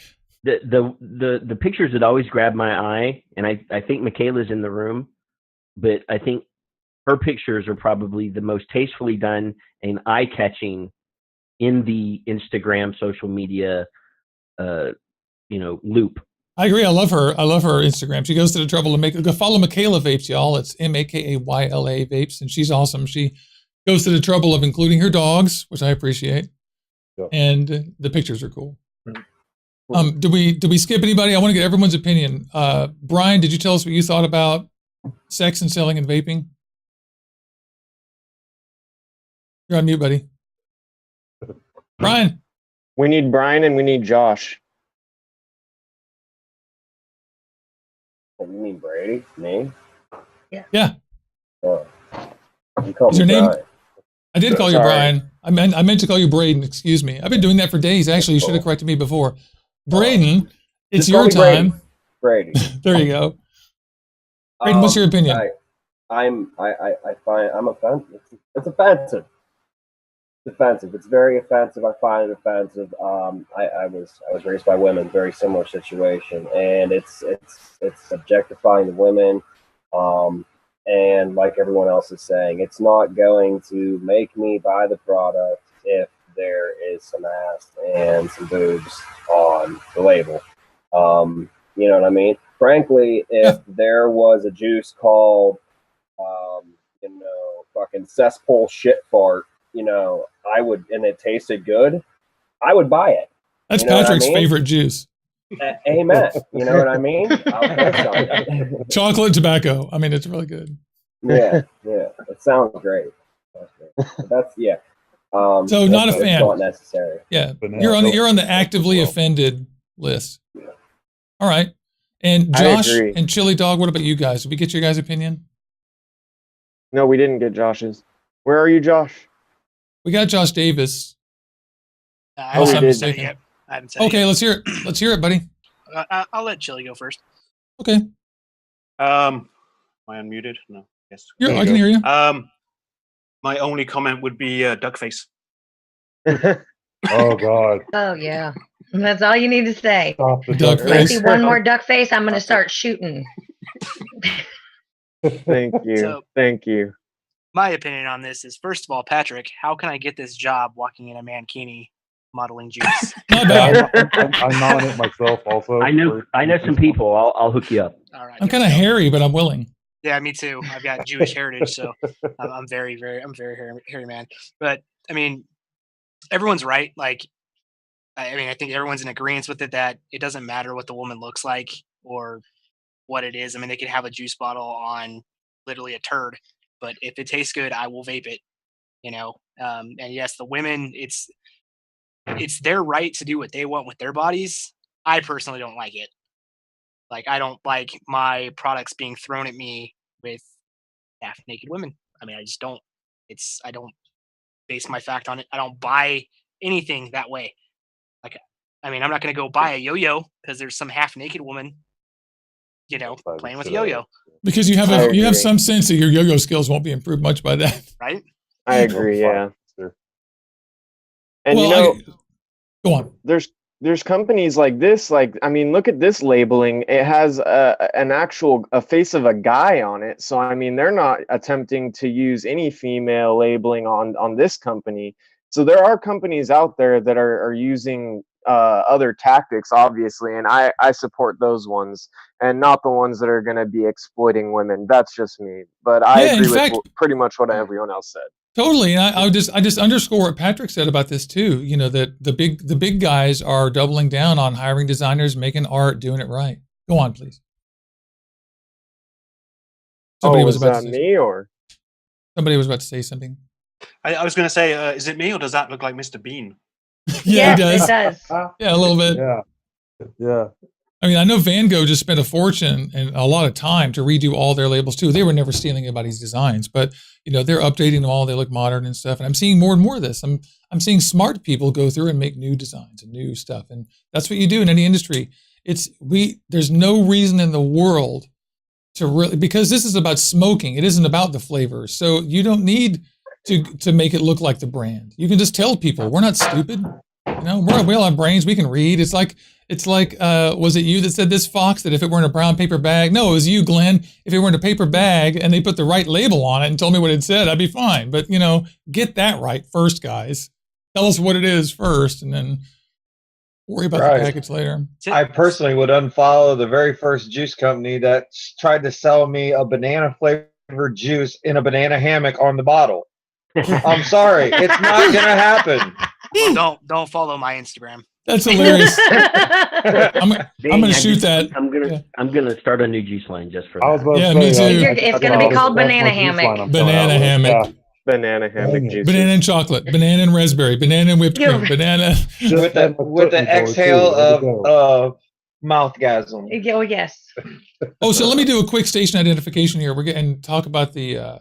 F: The pictures that always grab my eye, and I think Michaela's in the room, but I think her pictures are probably the most tastefully done and eye-catching in the Instagram social media, loop.
A: I agree. I love her Instagram. She goes to the trouble to go follow Michaela Vapes, y'all. It's Makayla Vapes, and she's awesome. She goes to the trouble of including her dogs, which I appreciate, and the pictures are cool. Did we skip anybody? I want to get everyone's opinion. Brian, did you tell us what you thought about sex and selling and vaping? You're on mute, buddy. Brian.
H: We need Brian and we need Josh.
E: You mean Brady? Me?
A: Yeah.
E: Oh. You call
A: Is
E: me
A: your name?
E: Brian.
A: I did call you Brian. I meant to call you Braden. Excuse me. I've been doing that for days. Actually, you should have corrected me before. Braden, it's your time.
E: Brady.
A: There you go. Braden, what's your opinion?
E: I find I'm offensive. It's offensive. It's offensive. It's very offensive. I find it offensive. I was raised by women, very similar situation, and it's objectifying the women. And like everyone else is saying, it's not going to make me buy the product if there is some ass and some boobs on the label. You know what I mean? Frankly, if there was a juice called, fucking cesspool shit fart, I would, and it tasted good, I would buy it.
A: That's Patrick's favorite juice.
E: Amen. You know what I mean?
A: Chocolate tobacco. I mean, it's really good.
E: Yeah. It sounds great. That's
A: so not a fan.
E: Not necessary.
A: Yeah, you're on the actively offended list. Yeah. All right. And Josh and Chili Dog, what about you guys? Did we get your guys' opinion?
H: No, we didn't get Josh's. Where are you, Josh?
A: We got Josh Davis.
C: I haven't said it yet.
A: Okay, let's hear it. Let's hear it, buddy.
C: I'll let Chili go first.
A: Okay.
G: Am I unmuted? No. Yes.
A: I can hear you.
G: My only comment would be duck face.
I: Oh God.
B: Oh yeah. That's all you need to say.
I: Stop the
A: duck
B: If I see one more duck face, I'm going to start shooting.
H: Thank you.
C: So,
H: Thank you.
C: My opinion on this is, first of all, Patrick, how can I get this job walking in a mankini modeling juice?
A: Not bad.
I: I'm on it myself also.
F: I know some people. I'll hook you up.
C: All right.
A: I'm kind of hairy, but I'm willing.
C: Yeah, me too. I've got Jewish heritage, so I'm very hairy man. But I mean, everyone's right. Like, I think everyone's in agreement with it that it doesn't matter what the woman looks like or what it is. I mean, they could have a juice bottle on literally a turd, but if it tastes good, I will vape it. And yes, the women, it's their right to do what they want with their bodies. I personally don't like it. Like, I don't like my products being thrown at me with half naked women. I mean, I just don't. I don't base my fact on it. I don't buy anything that way. Like, I mean, I'm not going to go buy a yo-yo because there's some half naked woman, playing with a yo-yo.
A: Because you have some sense that your yo-yo skills won't be improved much by that.
C: Right?
H: I agree. Yeah. And
A: go on.
H: There's companies like this. Like, I mean, look at this labeling. It has a face of a guy on it. So I mean, they're not attempting to use any female labeling on this company. So there are companies out there that are using other tactics, obviously, and I support those ones and not the ones that are going to be exploiting women. That's just me. But I agree with pretty much what everyone else said.
A: Totally, and I just underscore what Patrick said about this too. That the big guys are doubling down on hiring designers, making art, doing it right. Go on, please. Somebody was about
H: that me or
A: somebody was about to say something.
G: I was going to say, is it me or does that look like Mr. Bean?
A: Yeah,
B: it does.
A: Yeah, a little bit.
I: Yeah.
A: I mean, I know Van Gogh just spent a fortune and a lot of time to redo all their labels too. They were never stealing anybody's designs, but they're updating them all. They look modern and stuff. And I'm seeing more and more of this. I'm seeing smart people go through and make new designs and new stuff. And that's what you do in any industry. There's no reason in the world to really, because this is about smoking. It isn't about the flavors. So you don't need to make it look like the brand. You can just tell people we're not stupid. We all have brains. We can read. It's like, was it you that said this, Fox, that if it were in a brown paper bag? No, it was you, Glenn. If it were in a paper bag and they put the right label on it and told me what it said, I'd be fine. But, get that right first, guys. Tell us what it is first and then worry about the package later.
D: I personally would unfollow the very first juice company that tried to sell me a banana flavored juice in a banana hammock on the bottle. I'm sorry. It's not going to happen.
C: Well, don't follow my Instagram.
A: That's hilarious. I'm gonna shoot that.
F: I'm gonna start a new juice line just for
I: I was
F: that.
I: about to
A: Yeah,
I: say,
A: me too.
B: It's gonna be called Banana Hammock.
A: Banana hammock.
H: Banana hammock juices.
A: Banana and chocolate, banana and raspberry, banana and whipped cream, banana.
D: With the exhale of mouthgasm.
B: Oh yes.
A: Oh, so let me do a quick station identification here. We're getting talk about the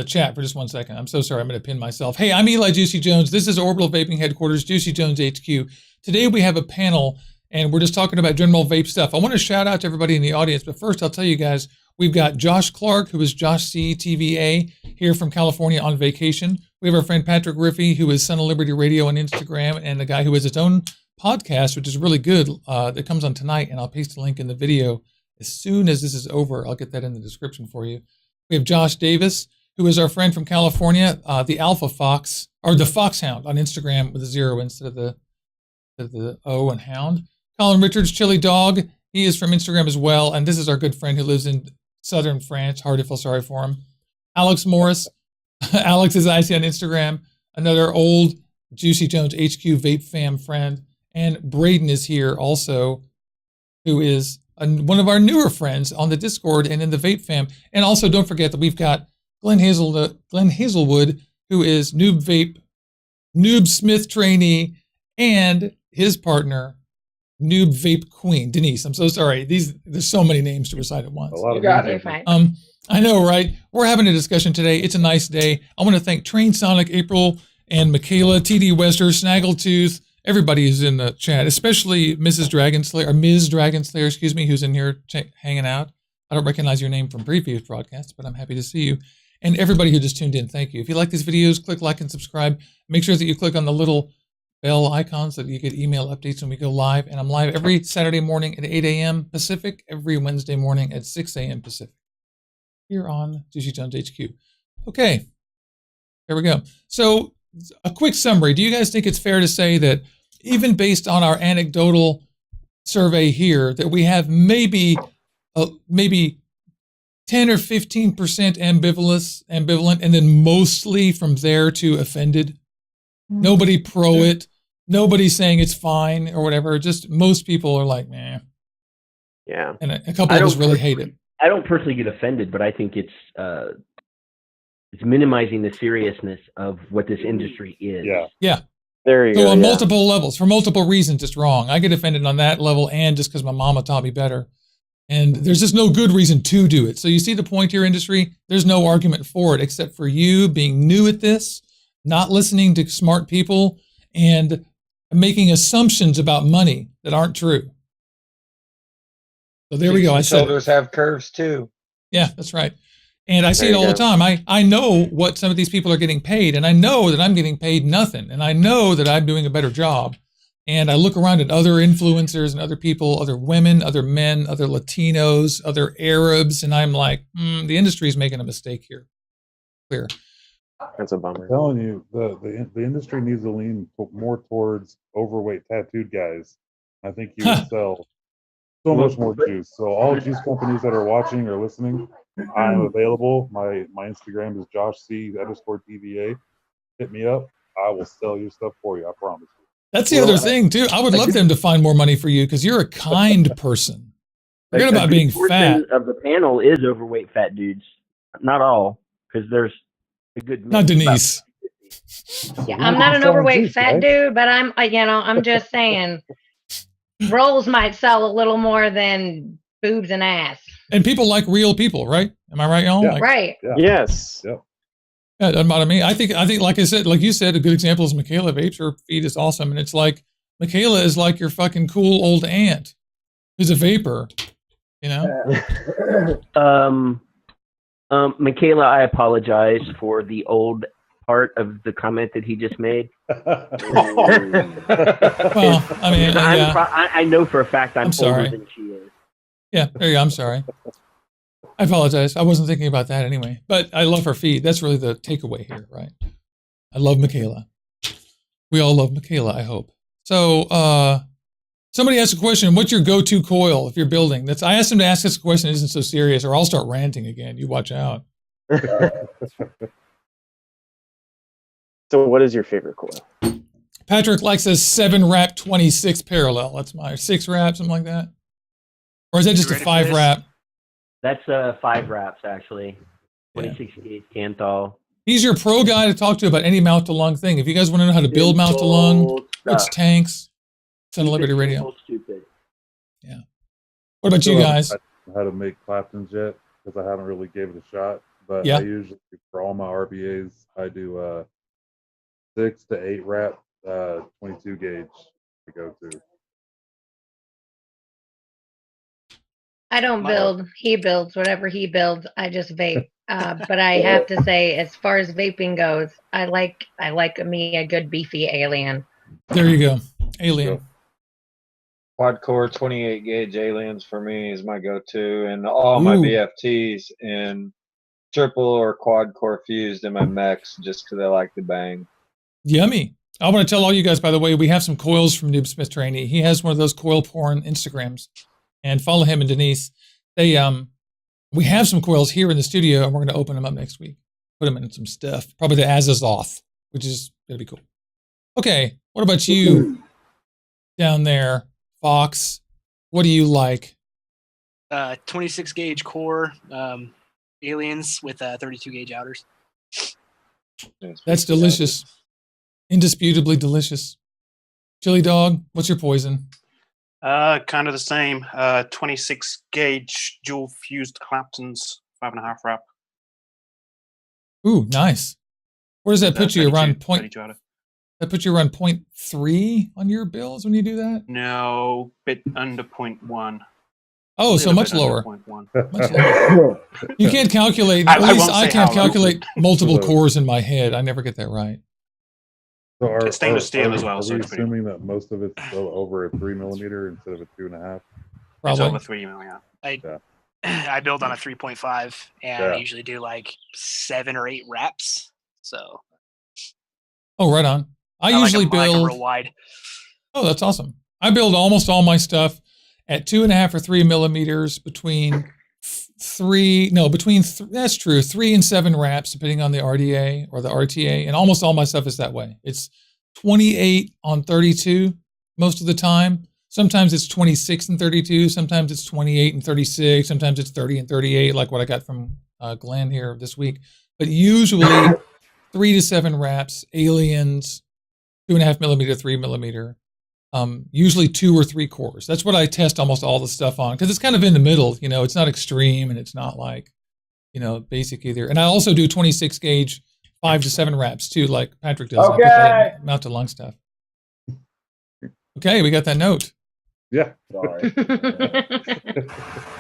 A: chat for just 1 second. I'm so sorry. I'm going to pin myself. Hey, I'm Eli Juicy Jones. This is Orbital Vaping Headquarters, Juicy Jones HQ. Today we have a panel, and we're just talking about general vape stuff. I want to shout out to everybody in the audience, but first I'll tell you guys, we've got Josh Clark, who is Josh C. TVA, here from California on vacation. We have our friend Patrick Riffey, who is Son of Liberty Radio on Instagram, and the guy who has his own podcast, which is really good, that comes on tonight, and I'll paste a link in the video as soon as this is over. I'll get that in the description for you. We have Josh Davis, who is our friend from California, the Alpha Fox, or the Foxhound on Instagram with a 0 instead of the O and Hound. Colin Richards, Chili Dog, he is from Instagram as well, and this is our good friend who lives in southern France. Hard to feel sorry for him. Alex Morris, Alex is IC on Instagram, another old Juicy Jones HQ Vape Fam friend, and Braden is here also, who is one of our newer friends on the Discord and in the Vape Fam. And also don't forget that we've got Glenn Hazelwood, who is Noob Smith trainee, and his partner, Noob Vape Queen, Denise. I'm so sorry. There's so many names to recite at once.
D: You got it.
A: I know, right? We're having a discussion today. It's a nice day. I want to thank Train Sonic, April, and Michaela, TD Wester, Snaggletooth, everybody who's in the chat, especially Mrs. Dragonslayer, or Ms. Dragonslayer, excuse me, who's in here hanging out. I don't recognize your name from previous broadcasts, but I'm happy to see you. And everybody who just tuned in, thank you. If you like these videos, click like and subscribe. Make sure that you click on the little bell icon so that you get email updates when we go live. And I'm live every Saturday morning at 8 a.m. Pacific, every Wednesday morning at 6 a.m. Pacific, here on Juicy Jones HQ. Okay, here we go. So a quick summary. Do you guys think it's fair to say that even based on our anecdotal survey here, that we have maybe 10 or 15% ambivalent, and then mostly from there to offended? Nobody pro it. Nobody saying it's fine or whatever. Just most people are like, meh.
H: Yeah.
A: And a couple of us really hate it.
F: I don't personally get offended, but I think it's minimizing the seriousness of what this industry is.
A: Yeah.
H: There you
A: go.
H: So
A: on multiple levels, for multiple reasons, it's wrong. I get offended on that level, and just because my mama taught me better. And there's just no good reason to do it. So you see the point here, industry? There's no argument for it except for you being new at this, not listening to smart people, and making assumptions about money that aren't true. So there we go. I said
D: shoulders have curves too.
A: Yeah, that's right. And I see it all the time. I know what some of these people are getting paid, and I know that I'm getting paid nothing, and I know that I'm doing a better job. And I look around at other influencers and other people, other women, other men, other Latinos, other Arabs, and I'm like, the industry is making a mistake here. Clear.
H: That's a bummer.
I: I'm telling you, the industry needs to lean more towards overweight tattooed guys. I think you would sell so much more juice. So all juice companies that are watching or listening, I'm available. My Instagram is JoshC_TVA. Hit me up. I will sell your stuff for you. I promise you.
A: That's the other thing too. I would love them to find more money for you because you're a kind person. Forget about being fat.
F: Of the panel is overweight fat dudes. Not all, because there's a good.
A: Not Denise.
B: Yeah, I'm not an overweight fat dude, but I'm just saying, rolls might sell a little more than boobs and ass.
A: And people like real people, right? Am I right, y'all?
B: Yeah. Right.
H: Yeah. Yes.
I: Yep.
A: Yeah, doesn't bother me. I think, like I said, like you said, a good example is Michaela vapes. Her feed is awesome, and it's like Michaela is like your fucking cool old aunt who's a vapor, you know.
F: Michaela, I apologize for the old part of the comment that he just made.
A: Well, I mean,
F: I know for a fact I'm
A: sorry.
F: older than she is.
A: Yeah, there you go. I'm sorry. I apologize. I wasn't thinking about that anyway. But I love her feed. That's really the takeaway here, right? I love Michaela. We all love Michaela, I hope. So somebody asked a question, what's your go-to coil if you're building? I asked him to ask this question, it isn't so serious, or I'll start ranting again. You watch out.
H: So what is your favorite coil?
A: Patrick likes a 7 wrap 26 parallel. That's my 6 wrap, something like that. Or is that just a 5 wrap?
F: That's 5 wraps actually. 26 gauge Canthal.
A: He's your pro guy to talk to about any mouth to lung thing. If you guys want to know how to build mouth to lung, which tanks, send a Liberty Radio.
F: Stupid.
A: Yeah. What about you guys?
I: I don't know how to make Claptons yet because I haven't really gave it a shot. But
A: Yeah.
I: I usually, for all my RBAs, I do 6 to 8 wrap 22 gauge to go to.
B: I don't build. He builds whatever he builds. I just vape. But I have to say, as far as vaping goes, I like me a good beefy alien.
A: There you go. Alien.
D: Quad core 28 gauge aliens for me is my go-to, and all my VFTs in triple or quad core fused in my mechs just because I like the bang.
A: Yummy. I want to tell all you guys, by the way, we have some coils from Noob Smith Trainee. He has one of those coil porn Instagrams, and follow him and Denise. They we have some coils here in the studio, and we're going to open them up next week. Put them in some stuff, probably the Azazoth, which is going to be cool. Okay, what about you down there, Fox? What do you like?
C: 26 gauge core aliens with 32 gauge outers.
A: That's delicious. Indisputably delicious. Chili Dog, what's your poison?
G: Kind of the same. 26 gauge dual fused Claptons, 5.5 wrap.
A: Ooh, nice. Where does that put you? Around point?
G: 32 outer.
A: That puts you around 0.3 on your bills when you do that?
G: No, bit under 0.1.
A: Oh, so much lower. Much lower. You can't calculate. At least I can't calculate multiple cores in my head. I never get that right.
I: So
G: it's stainless steel as well.
I: Are
G: So
I: we
G: it's pretty
I: assuming that most of it's still over a 3 millimeter instead of a 2.5?
A: Probably.
G: It's over 3 million.
C: I build on a 3.5, and I usually do like 7 or 8 wraps. So.
A: Oh, right on. I usually build.
C: I like 'em real wide.
A: Oh, that's awesome. I build almost all my stuff at 2.5 or 3 millimeters between 3 and 7 wraps, depending on the RDA or the RTA. And almost all my stuff is that way. It's 28 on 32 most of the time. Sometimes it's 26 and 32. Sometimes it's 28 and 36. Sometimes it's 30 and 38, like what I got from Glenn here this week. But usually 3 to 7 wraps, aliens, 2.5 millimeter, 3 millimeter. Usually 2 or 3 cores. That's what I test almost all the stuff on because it's kind of in the middle. You know, it's not extreme and it's not like, basic either. And I also do 26 gauge 5 to 7 wraps too, like Patrick does.
D: Okay.
A: I put that in mouth to lung stuff. Okay, we got that note.
I: Yeah.
E: Sorry.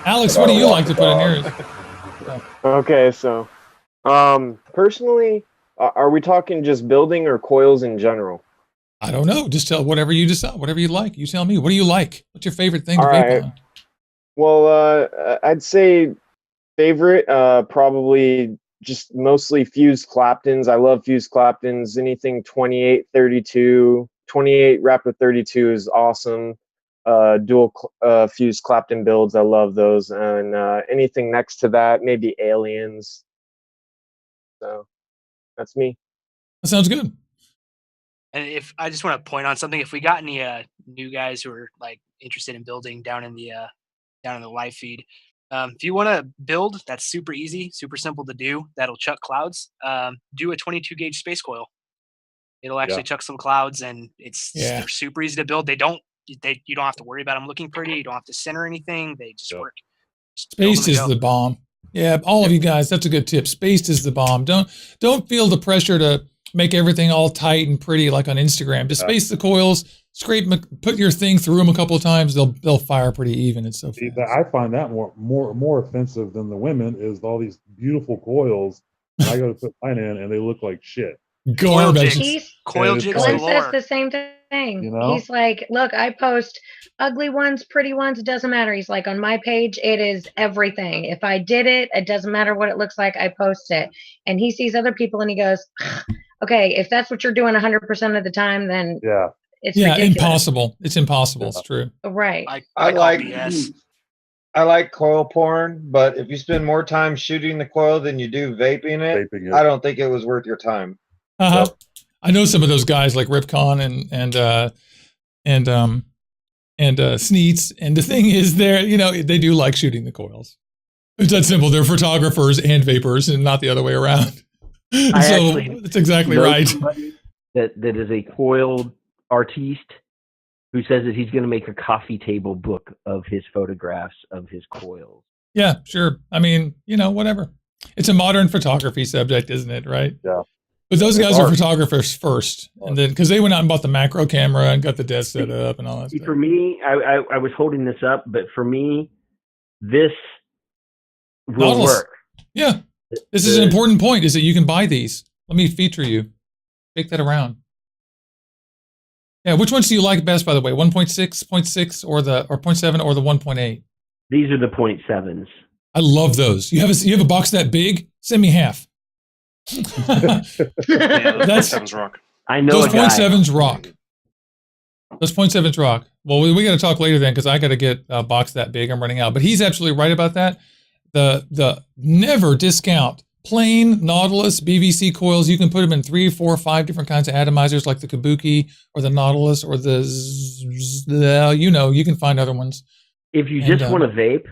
A: Alex, what do you like to put in yours?
H: Okay, so personally, are we talking just building or coils in general?
A: I don't know. Just tell whatever you decide, whatever you like. You tell me. What do you like? What's your favorite thing to vape on?
H: Well, I'd say favorite, probably just mostly fused Claptons. I love fused Claptons. Anything 28, 32, 28 wrapped with 32 is awesome. Dual fused Clapton builds, I love those. And anything next to that, maybe aliens. So that's me.
A: That sounds good.
C: And if I just want to point on something, if we got any new guys who are like interested in building down in the live feed, if you want to build, that's super easy, super simple to do. That'll chuck clouds. Do a 22 gauge space coil. It'll actually chuck some clouds, and they're super easy to build. You don't have to worry about them looking pretty. You don't have to center anything. They just work.
A: Spaced is the bomb. Yeah, all of you guys, that's a good tip. Spaced is the bomb. Don't feel the pressure to make everything all tight and pretty like on Instagram. Just space the coils, put your thing through them a couple of times. They'll fire pretty even. It's so fast.
I: I find that more offensive than the women is all these beautiful coils. And I go to put mine in and they look like shit.
A: Garbage.
C: Coil jigs
B: Glenn
C: galore.
B: says the same thing. He's like, look, I post ugly ones, pretty ones, it doesn't matter. He's like, on my page, it is everything. If I did it, it doesn't matter what it looks like, I post it. And he sees other people and he goes, okay, if that's what you're doing 100% of the time, then it's ridiculous.
A: Impossible. It's impossible. It's true.
B: Right.
D: I like coil porn, but if you spend more time shooting the coil than you do vaping it, I don't think it was worth your time.
A: I I know some of those guys like Ripcon and Sneets. And the thing is, they do like shooting the coils. It's that simple. They're photographers and vapors, and not the other way around. That's exactly right.
F: That is a coil artiste who says that he's going to make a coffee table book of his photographs of his coils.
A: Yeah, sure. I mean, whatever. It's a modern photography subject, isn't it? Right?
H: Yeah.
A: But those guys are photographers first, and then because they went out and bought the macro camera and got the desk set up and all that stuff.
F: For me, I was holding this up, but for me, this will work.
A: Yeah. This is an important point, is that you can buy these. Let me feature you. Take that around. Yeah, which ones do you like best, by the way? 1.6, 0.6, or 0.7, or the 1.8?
F: These are the 0.7s.
A: I love those. You have a box that big? Send me half.
G: Those 0.7s rock.
F: I know
A: those 0.7s rock. Those 0.7s rock. Well, we got to talk later then, because I got to get a box that big. I'm running out. But he's absolutely right about that. The never discount plain Nautilus BVC coils. You can put them in 3, 4, 5 different kinds of atomizers, like the Kabuki or the Nautilus or you can find other ones.
F: If you just want to vape,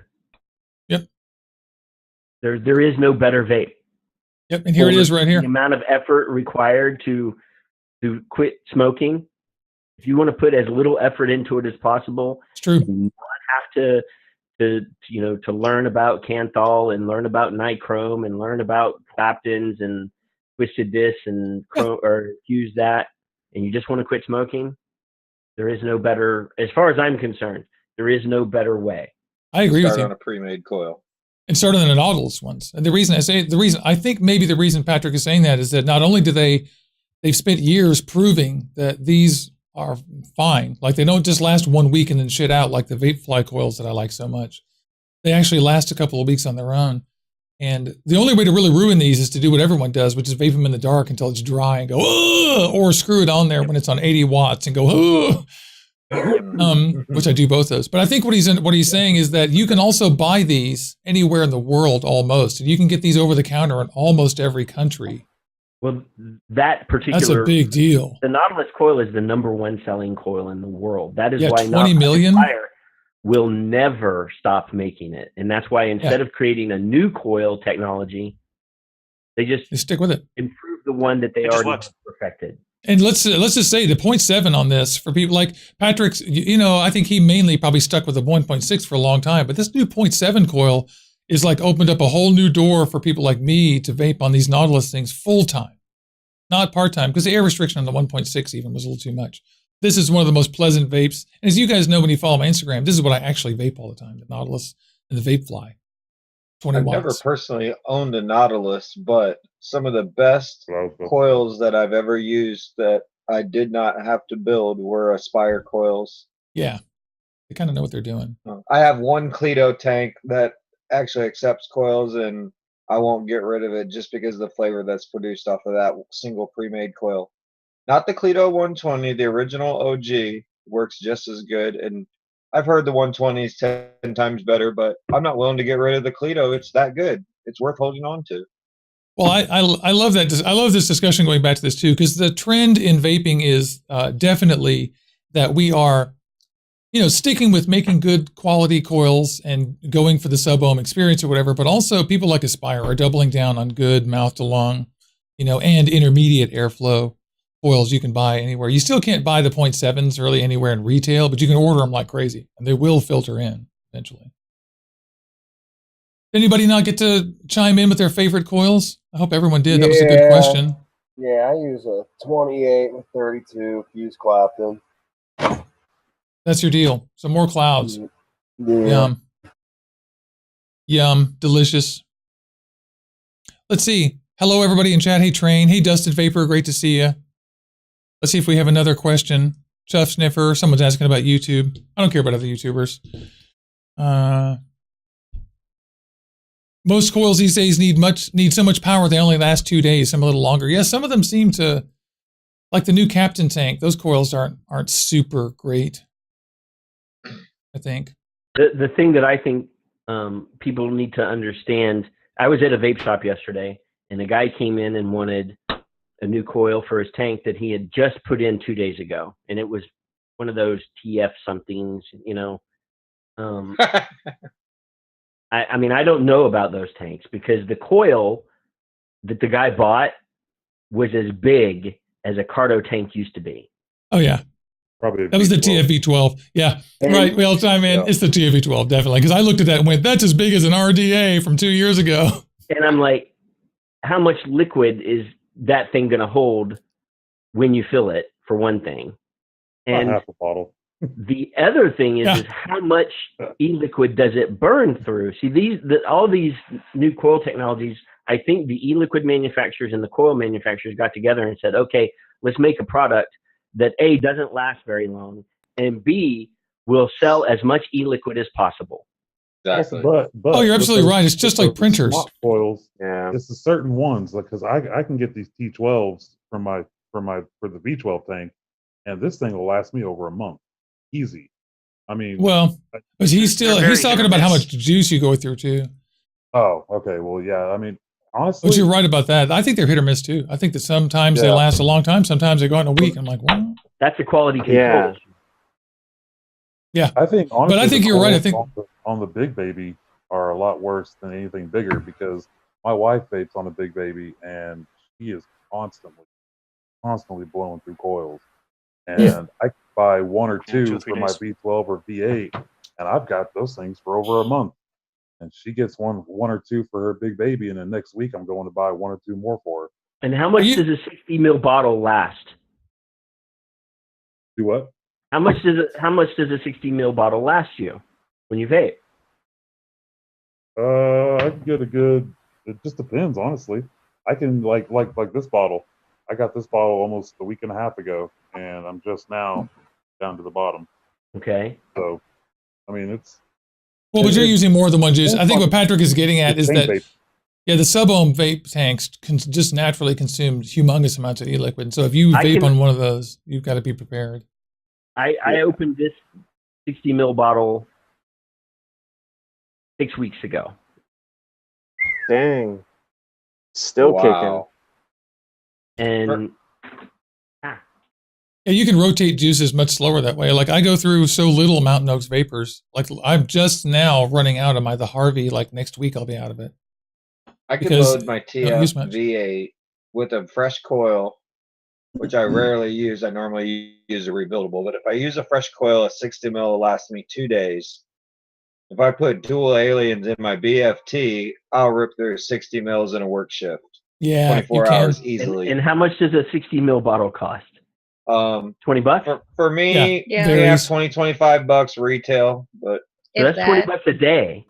A: yep,
F: there is no better vape.
A: Yep, and here it is right here.
F: The amount of effort required to quit smoking. If you want to put as little effort into it as possible,
A: it's true.
F: You not have to learn about Canthal and learn about nichrome and learn about Claptons and twisted disc and or use that, and you just want to quit smoking. There is no better, as far as I'm concerned. There is no better way.
A: I agree with you.
D: Start on a pre-made coil.
A: And start on the Nautilus ones. And the reason Patrick is saying that is that not only do they've spent years proving that these are fine, like they don't just last 1 week and then shit out like the vape fly coils that I like so much. They actually last a couple of weeks on their own. And the only way to really ruin these is to do what everyone does, which is vape them in the dark until it's dry and go, ugh, or screw it on there when it's on 80 watts and go, ugh. Which I do both those. But I think what he's saying is that you can also buy these anywhere in the world almost, and you can get these over the counter in almost every country.
F: Well, that's
A: a big deal.
F: The Nautilus coil is the #1 selling coil in the world. That is why
A: 20 million
F: will never stop making it, and that's why instead of creating a new coil technology, they
A: stick with it.
F: Improve the one that they already perfected.
A: And let's just say the 0.7 on this for people like Patrick's, I think he mainly probably stuck with the 1.6 for a long time, but this new 0.7 coil is like opened up a whole new door for people like me to vape on these Nautilus things full time, not part time, because the air restriction on the 1.6 even was a little too much. This is one of the most pleasant vapes. And as you guys know, when you follow my Instagram, this is what I actually vape all the time, the Nautilus and the Vape Fly. 20
D: I've
A: watts.
D: never personally owned a Nautilus, but some of the best coils that I've ever used that I did not have to build were Aspire coils.
A: Yeah, they kind of know what they're doing.
D: I have one Cleto tank that actually accepts coils, and I won't get rid of it just because of the flavor that's produced off of that single pre-made coil. Not the Cleto 120, the original OG works just as good, and I've heard the 120 is 10 times better, but I'm not willing to get rid of the Cleto. It's that good. It's worth holding on to.
A: Well, I love that. I love this discussion going back to this too, because the trend in vaping is definitely that we are, sticking with making good quality coils and going for the sub-ohm experience or whatever. But also people like Aspire are doubling down on good mouth to lung, and intermediate airflow coils you can buy anywhere. You still can't buy the 0.7s really anywhere in retail, but you can order them like crazy, and they will filter in eventually. Anybody not get to chime in with their favorite coils? I hope everyone did. That was a good question.
E: Yeah, I use a 28 with 32 fuse Clapton.
A: That's your deal. So more clouds.
E: Yeah.
A: Yum. Delicious. Let's see. Hello, everybody in chat. Hey, Train. Hey, Dusted Vapor. Great to see you. Let's see if we have another question. Chuff Sniffer. Someone's asking about YouTube. I don't care about other YouTubers. Most coils these days need so much power they only last 2 days, some a little longer. Yes, some of them seem to, like the new Captain tank, those coils aren't super great, I think.
F: The thing that I think people need to understand, I was at a vape shop yesterday, and a guy came in and wanted a new coil for his tank that he had just put in 2 days ago, and it was one of those TF somethings, you know. I mean, I don't know about those tanks because the coil that the guy bought was as big as a Cardo tank used to be.
A: Oh yeah.
I: Probably
A: that was the TFV12. Yeah,
F: and,
A: right. Well, time in. It's the TFV12, definitely. Because I looked at that and went, that's as big as an RDA from 2 years ago.
F: And I'm like, how much liquid is that thing going to hold when you fill it, for one thing? And
I: half a bottle.
F: The other thing is how much e-liquid does it burn through? See, all these new coil technologies, I think the e-liquid manufacturers and the coil manufacturers got together and said, okay, let's make a product that A, doesn't last very long, and B, will sell as much e-liquid as possible.
D: Exactly.
I: But
A: you're absolutely right. It's just like printers.
I: Coils,
H: Yeah.
I: it's the certain ones, because I can get these T12s for the V12 tank, and this thing will last me over a month, easy. I mean,
A: well, but he's talking about how much juice you go through too.
I: Oh, okay. Well, yeah. I mean, honestly,
A: but you're right about that. I think they're hit or miss too. I think that sometimes they last a long time. Sometimes they go out in a week. I'm like, well,
F: that's a quality control.
A: Yeah.
I: I think honestly,
A: but I think you're right. I think
I: on the Big Baby are a lot worse than anything bigger, because my wife vapes on a Big Baby and she is constantly blowing through coils. And I could buy one or two for my V12 or V8, and I've got those things for over a month. And she gets one or two for her Big Baby, and then next week I'm going to buy one or two more for her.
F: And how much does a 60 ml bottle last?
I: Do what?
F: How much does a 60 ml bottle last you when you vape?
I: I can get a good. It just depends, honestly. I can like this bottle. I got this bottle almost a week and a half ago, and I'm just now down to the bottom.
F: Okay.
I: So, I mean, it's.
A: Well, but you're using more than one juice. I think what Patrick is getting at is that, the sub-ohm vape tanks can just naturally consume humongous amounts of e-liquid. So if you vape on one of those, you've got to be prepared.
F: I opened this 60 ml bottle 6 weeks ago.
H: Dang. Still kicking.
F: And
A: yeah, you can rotate juices much slower that way. Like I go through so little Mountain Oaks vapors. Like I'm just now running out of the Harvey. Like next week I'll be out of it.
D: I can load my TF V8 with a fresh coil, which I rarely use. I normally use a rebuildable, but if I use a fresh coil, a 60 ml will last me 2 days. If I put dual aliens in my BFT, I'll rip through 60 mils in a work shift.
A: Yeah,
D: 24 hours easily.
F: And how much does a 60 ml bottle cost? $20
D: for me.
B: Yeah,
D: they have $20-$25 retail, but
F: so that's $20 a day.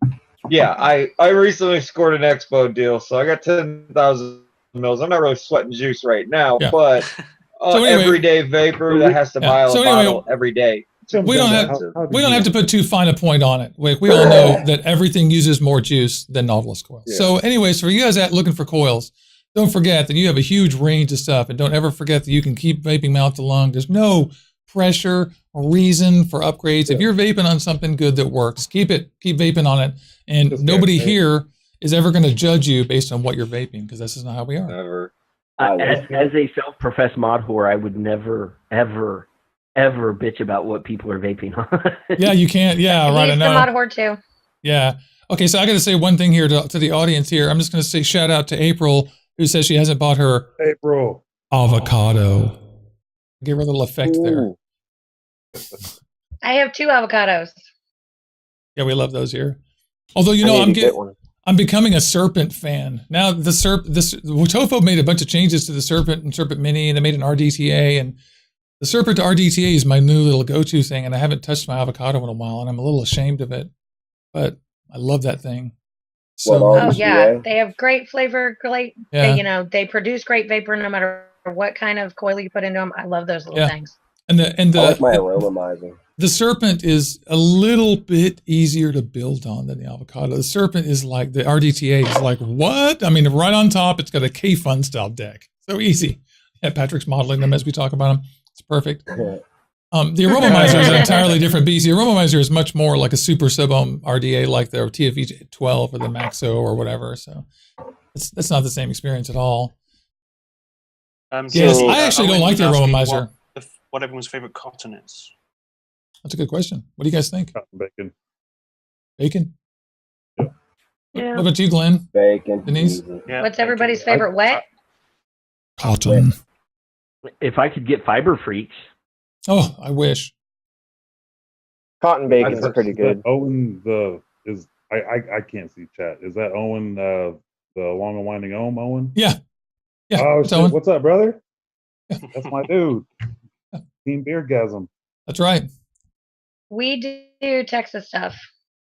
D: Yeah, I recently scored an Expo deal, so I got 10,000 mils. I'm not really sweating juice right now, but so anyway, everyday vapor that has to buy a bottle every day.
A: We don't have to put too fine a point on it. We all know that everything uses more juice than Nautilus coils. Yeah. So anyways, for you guys looking for coils, don't forget that you have a huge range of stuff, and don't ever forget that you can keep vaping mouth to lung. There's no pressure or reason for upgrades. If you're vaping on something good that works, keep vaping on it. And nobody here is ever going to judge you based on what you're vaping, because this is not how we are.
D: Never.
F: As a self-professed mod whore, I would never, ever, ever bitch about what people are vaping on.
A: Yeah, you can't. Yeah, right. I know.
B: He's the mod whore too.
A: Yeah. Okay, so I got to say one thing here to the audience here. I'm just going to say shout out to April, who says she hasn't bought her avocado. Give her a little effect there.
B: I have 2 avocados.
A: Yeah, we love those here. Although, I'm becoming a Serpent fan. Now, Tofo made a bunch of changes to the Serpent and Serpent Mini, and they made an RDTA, and the Serpent to RDTA is my new little go-to thing, and I haven't touched my avocado in a while, and I'm a little ashamed of it, but I love that thing. So,
B: they have great flavor, they produce great vapor no matter what kind of coil you put into them. I love those little things.
E: And I like my aromatizing.
A: The Serpent is a little bit easier to build on than the avocado. The Serpent is like, the RDTA is like, what? I mean, right on top, it's got a K-Fun style deck. So easy. Yeah, Patrick's modeling them as we talk about them. It's perfect. The Aromomizer is an entirely different beast. The Aromomizer is much more like a super sub-ohm RDA, like the TFV 12 or the Maxo or whatever. So that's not the same experience at all. Yes,
H: So,
A: I actually don't
G: Owen
A: like
G: was
A: the
G: asking
A: aromomizer.
G: what everyone's favorite cotton is.
A: That's a good question. What do you guys think?
I: Cotton bacon.
A: Bacon?
B: Yeah.
A: What about you, Glenn?
E: Bacon.
A: Denise?
E: easy.
G: Yeah,
B: What's
G: bacon.
B: everybody's favorite wet?
A: Cotton.
F: If I could get Fiber Freaks,
A: Oh, I wish.
H: cotton bacon's
D: heard-
H: pretty
I: Is
H: good.
I: that Owen I can't see chat. Is that Owen the long and winding Owen?
A: Yeah. Yeah.
I: Oh
A: it's
I: shit!
A: Owen.
I: What's up, brother? That's my dude. Team Beergasm.
A: That's right.
B: We do Texas stuff.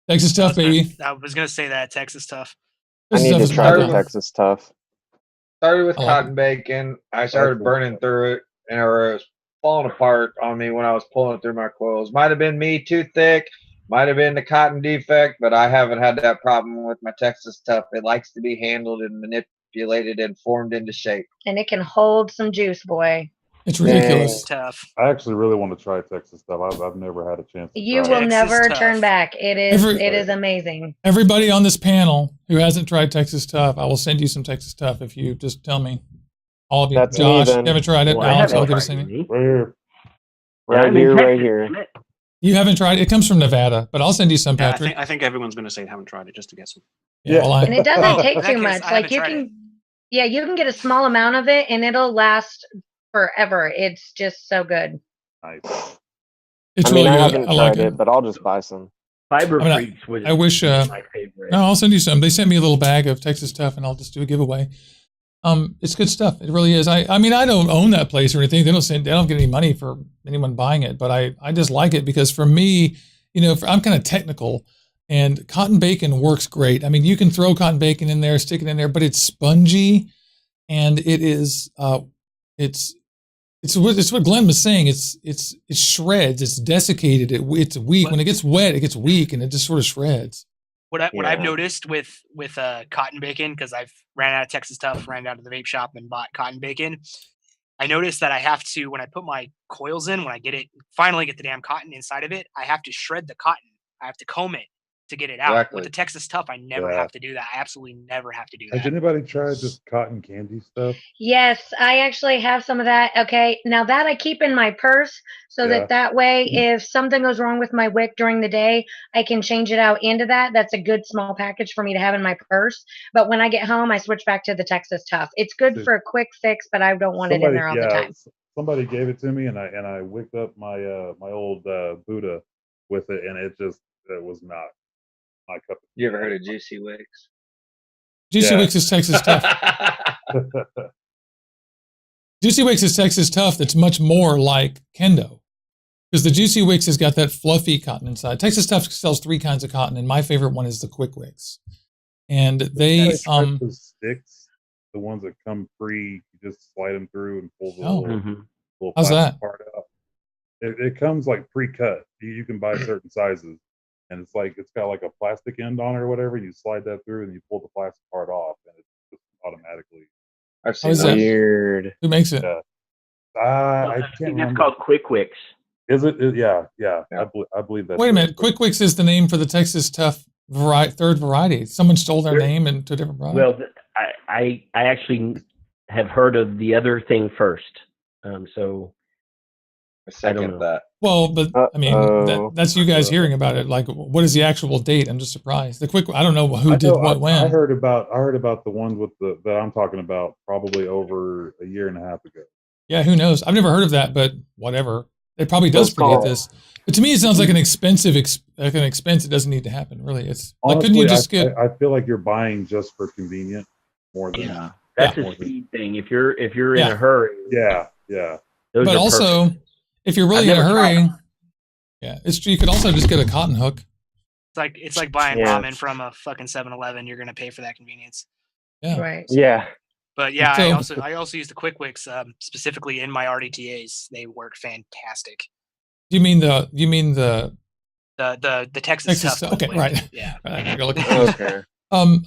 A: Texas Tough, baby.
C: I was gonna say that Texas stuff.
H: I
A: Texas
H: need
A: Tough
H: to
A: is
H: try
A: my
H: the
A: jam.
H: Texas Tough.
D: Started with
A: I like
D: cotton bacon. I started burning through it, and it was falling apart on me when I was pulling it through my coils. Might have been me too thick, might have been the cotton defect, but I haven't had that problem with my Texas Tough. It likes to be handled and manipulated and formed into shape.
B: And it can hold some juice, boy.
A: It's ridiculous.
C: Tough.
I: I actually really want to try Texas stuff. I've never had a chance to
B: You
I: try
B: will
I: it.
C: Texas
B: never
C: Tough.
B: turn back. It is amazing.
A: Everybody on this panel who hasn't tried Texas Tough, I will send you some Texas Tough if you just tell me. All of you.
H: That's me,
A: Josh,
H: then.
A: you haven't tried it.
F: well, I
A: Alex,
F: haven't
A: I'll give us
F: tried
A: any.
F: any.
I: Right here.
H: Right
F: I'm in
H: here, right
F: Texas,
H: here.
F: damn it.
A: You haven't tried it? It comes from Nevada, but I'll send you some,
G: Yeah,
A: Patrick.
G: I think everyone's going to say they haven't tried it just to get some.
A: Yeah, well,
B: And it doesn't
C: Oh,
B: take
C: in that
B: too
C: case,
B: much.
C: I
B: Like
C: haven't
B: you
C: tried it.
B: can, you can get a small amount of it and it'll last forever. It's just so good.
I: Nice.
A: it's
H: I mean,
A: really
H: I
A: good.
H: haven't
A: I like
H: tried
A: it.
H: it, but I'll just buy some.
F: Fiber
A: I mean,
F: Freaks was
A: I wish.
F: my favorite.
A: No, I'll send you some. They sent me a little bag of Texas Tough, and I'll just do a giveaway. It's good stuff. It really is. I mean, I don't own that place or anything. They don't get any money for anyone buying it, but I just like it because for me, I'm kind of technical, and cotton bacon works great. I mean, you can throw cotton bacon in there, stick it in there, but it's spongy, and it is. It's what Glenn was saying. It shreds. It's desiccated. It's weak. When it gets wet, it gets weak, and it just sort of shreds.
C: What I've
H: Yeah.
C: noticed with cotton bacon, because I've ran out of Texas Tough, ran down to the vape shop and bought cotton bacon. I noticed that I have to, when I put my coils in, when I finally get the damn cotton inside of it, I have to shred the cotton. I have to comb it to get it out.
D: Exactly.
C: With the Texas Tough, I never
I: Yeah.
C: have to do that. I absolutely never have to do
I: Has
C: that.
I: anybody tried this cotton candy stuff?
B: Yes, I actually have some of that. Okay. Now that I keep in my purse so
I: Yeah.
B: that way, if something goes wrong with my wick during the day, I can change it out into that. That's a good small package for me to have in my purse. But when I get home, I switch back to the Texas Tough. It's good
I: See,
B: for a quick fix, but I don't want it in there all the time.
I: Somebody gave it to me, and I wicked up my my old Buddha with it, and it was not my cup of
D: You ever heard of Juicy Wicks?
A: Juicy
I: Yeah.
A: Wicks is Texas Tough. Juicy Wicks is Texas Tough. That's much more like Kendo, because the Juicy Wicks has got that fluffy cotton inside. Texas Tough sells 3 kinds of cotton, and my favorite one is the Quick Wicks. And they
I: those sticks, the ones that come free, you just slide them through and pull the little
A: How's
I: plastic
A: that?
I: part out. It comes like pre-cut. You can buy certain sizes, and it's got like a plastic end on it or whatever. You slide that through, and you pull the plastic part off, and it just automatically.
D: I've seen
A: How's
D: that.
A: that?
H: Weird.
A: Who makes it?
I: Yeah. I
F: I
I: can't
F: think that's
I: remember.
F: called Quick Wicks.
I: Is it? Yeah.
D: Yeah.
I: I believe that's.
A: Wait a
I: it.
A: minute. Quick Wicks is the name for the Texas Tough third variety. Someone stole their name into a different product.
F: Well, I actually have heard of the other thing first. So
D: I
F: I don't
D: second
F: know.
D: that.
A: Well, but I mean,
H: Uh-oh.
A: that's you guys hearing about it. Like, what is the actual date? I'm just surprised. The quick, I don't know who did what when.
I: I heard about the ones with that I'm talking about probably over a year and a half ago.
A: Yeah, who knows? I've never heard of that, but whatever. It probably does
H: That's
A: predate
H: called-
A: this. But to me, it sounds like an expense. It doesn't need to happen. Really, it's like,
I: Honestly,
A: couldn't you just get?
I: I feel like you're buying just for convenient more than.
F: yeah, that's
A: Yeah.
F: a speed thing. If you're in
A: Yeah.
F: a hurry,
I: Yeah.
F: those
A: But
F: are
A: also,
F: perfect.
A: if you're really
F: I've
A: in a
F: never tried
A: hurry, yeah, it's you could also just get a cotton hook.
C: It's like buying
H: Yeah.
C: ramen from a fucking 7-Eleven. You're gonna pay for that convenience.
A: Yeah.
B: Right.
H: Yeah.
C: But yeah,
A: So-
C: I also use the Quick Wicks specifically in my RDTAs. They work fantastic.
A: You mean the
C: The Texas
A: Texas
C: stuff.
A: stuff? Okay,
C: Quick
A: right.
C: Wick, Yeah.
A: I gotta look at those.
H: Okay.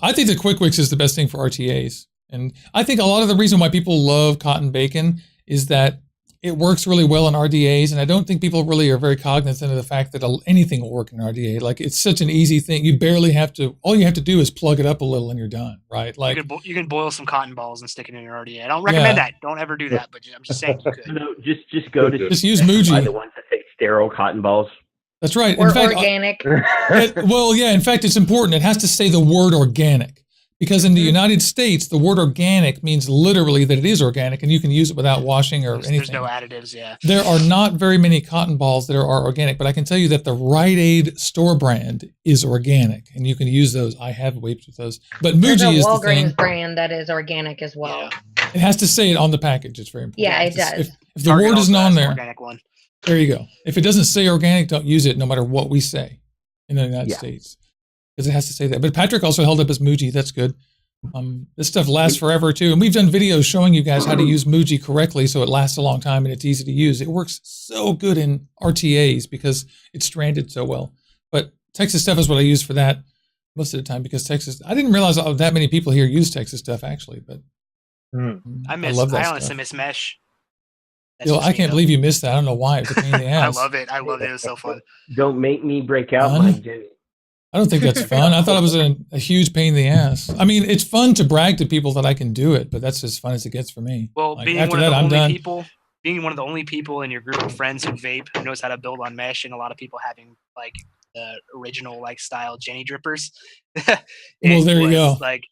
A: I think the Quick Wicks is the best thing for RTAs. And I think a lot of the reason why people love cotton bacon is that it works really well in RDAs, and I don't think people really are very cognizant of the fact that anything will work in RDA. Like, it's such an easy thing. You barely have to. All you have to do is plug it up a little, and you're done, right? Like,
C: you can boil some cotton balls and stick it in your RDA. I don't recommend that. Don't ever do that. But I'm just saying you could.
F: No, just go to
A: just use Mooch.
F: Buy the ones that say sterile cotton balls.
A: That's right.
B: Or
A: in fact,
B: organic.
A: Well, yeah. In fact, it's important. It has to say the word organic. Because in the United States, the word organic means literally that it is organic, and you can use it without washing or anything.
C: There's no additives, yeah.
A: There are not very many cotton balls that are organic, but I can tell you that the Rite Aid store brand is organic, and you can use those. I have vapes with those. But
B: There's
A: Muji
B: a
A: is the thing.
B: Walgreens brand that is organic as well.
C: Yeah.
A: It has to say it on the package. It's very important.
B: Yeah, it does.
A: If the word isn't on there,
C: organic one.
A: there you go. If it doesn't say organic, don't use it, no matter what we say in the United States, because it has to say that. But Patrick also held up his Muji. That's good. This stuff lasts forever too, and we've done videos showing you guys how to use Muji correctly so it lasts a long time and it's easy to use. It works so good in RTAs because it's stranded so well. But Texas stuff is what I use for that most of the time, because Texas. I didn't realize that many people here use Texas stuff actually, but
C: I honestly miss Mesh.
A: I can't believe you missed that. I don't know why. It's a pain in the ass.
C: I love it. It was so fun.
F: Don't make me break out my Jimmy.
A: I don't think that's fun. I thought it was a huge pain in the ass. I mean, it's fun to brag to people that I can do it, but that's as fun as it gets for me.
C: Well,
A: like,
C: being one of the only people in your group of friends who vape, who knows how to build on mesh, and a lot of people having like the original like style Jenny drippers.
A: Well, there you go.
C: Like,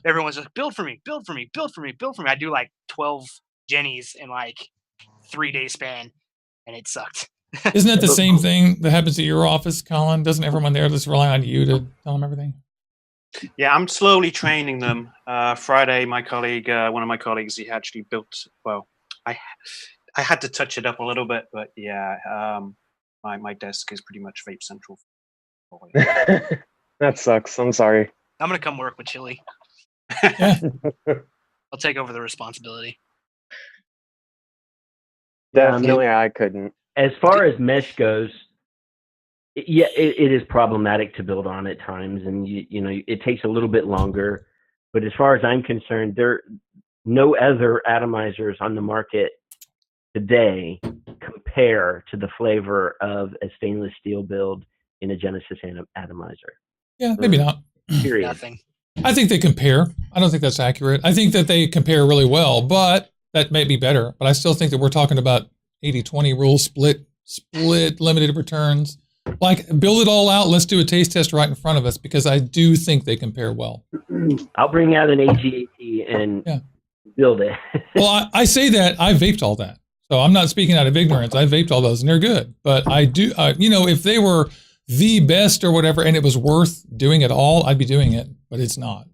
C: everyone's just build for me. I do like 12 Jennies in like 3-day span, and it sucked.
A: Isn't that the same thing that happens at your office, Colin? Doesn't everyone there just rely on you to tell them everything?
G: Yeah, I'm slowly training them. Friday, my colleague, one of my colleagues, he actually built. Well, I had to touch it up a little bit, but yeah, my desk is pretty much Vape Central.
H: That sucks. I'm sorry.
C: I'm gonna come work with Chili. I'll take over the responsibility.
H: Definitely, I couldn't.
F: As far as mesh goes, it is problematic to build on at times, and you know it takes a little bit longer. But as far as I'm concerned, there are no other atomizers on the market today compare to the flavor of a stainless steel build in a Genesis atomizer.
A: Yeah, maybe not.
F: Period.
C: Nothing.
A: I think they compare. I don't think that's accurate. I think that they compare really well, but that may be better. But I still think that we're talking about 80-20 rule, split limited returns. Like, build it all out. Let's do a taste test right in front of us, because I do think they compare well.
F: I'll bring out an AGAT and build it.
A: Well, I say that. I vaped all that. So I'm not speaking out of ignorance. I vaped all those, and they're good. But I do, if they were the best or whatever, and it was worth doing it all, I'd be doing it. But it's not.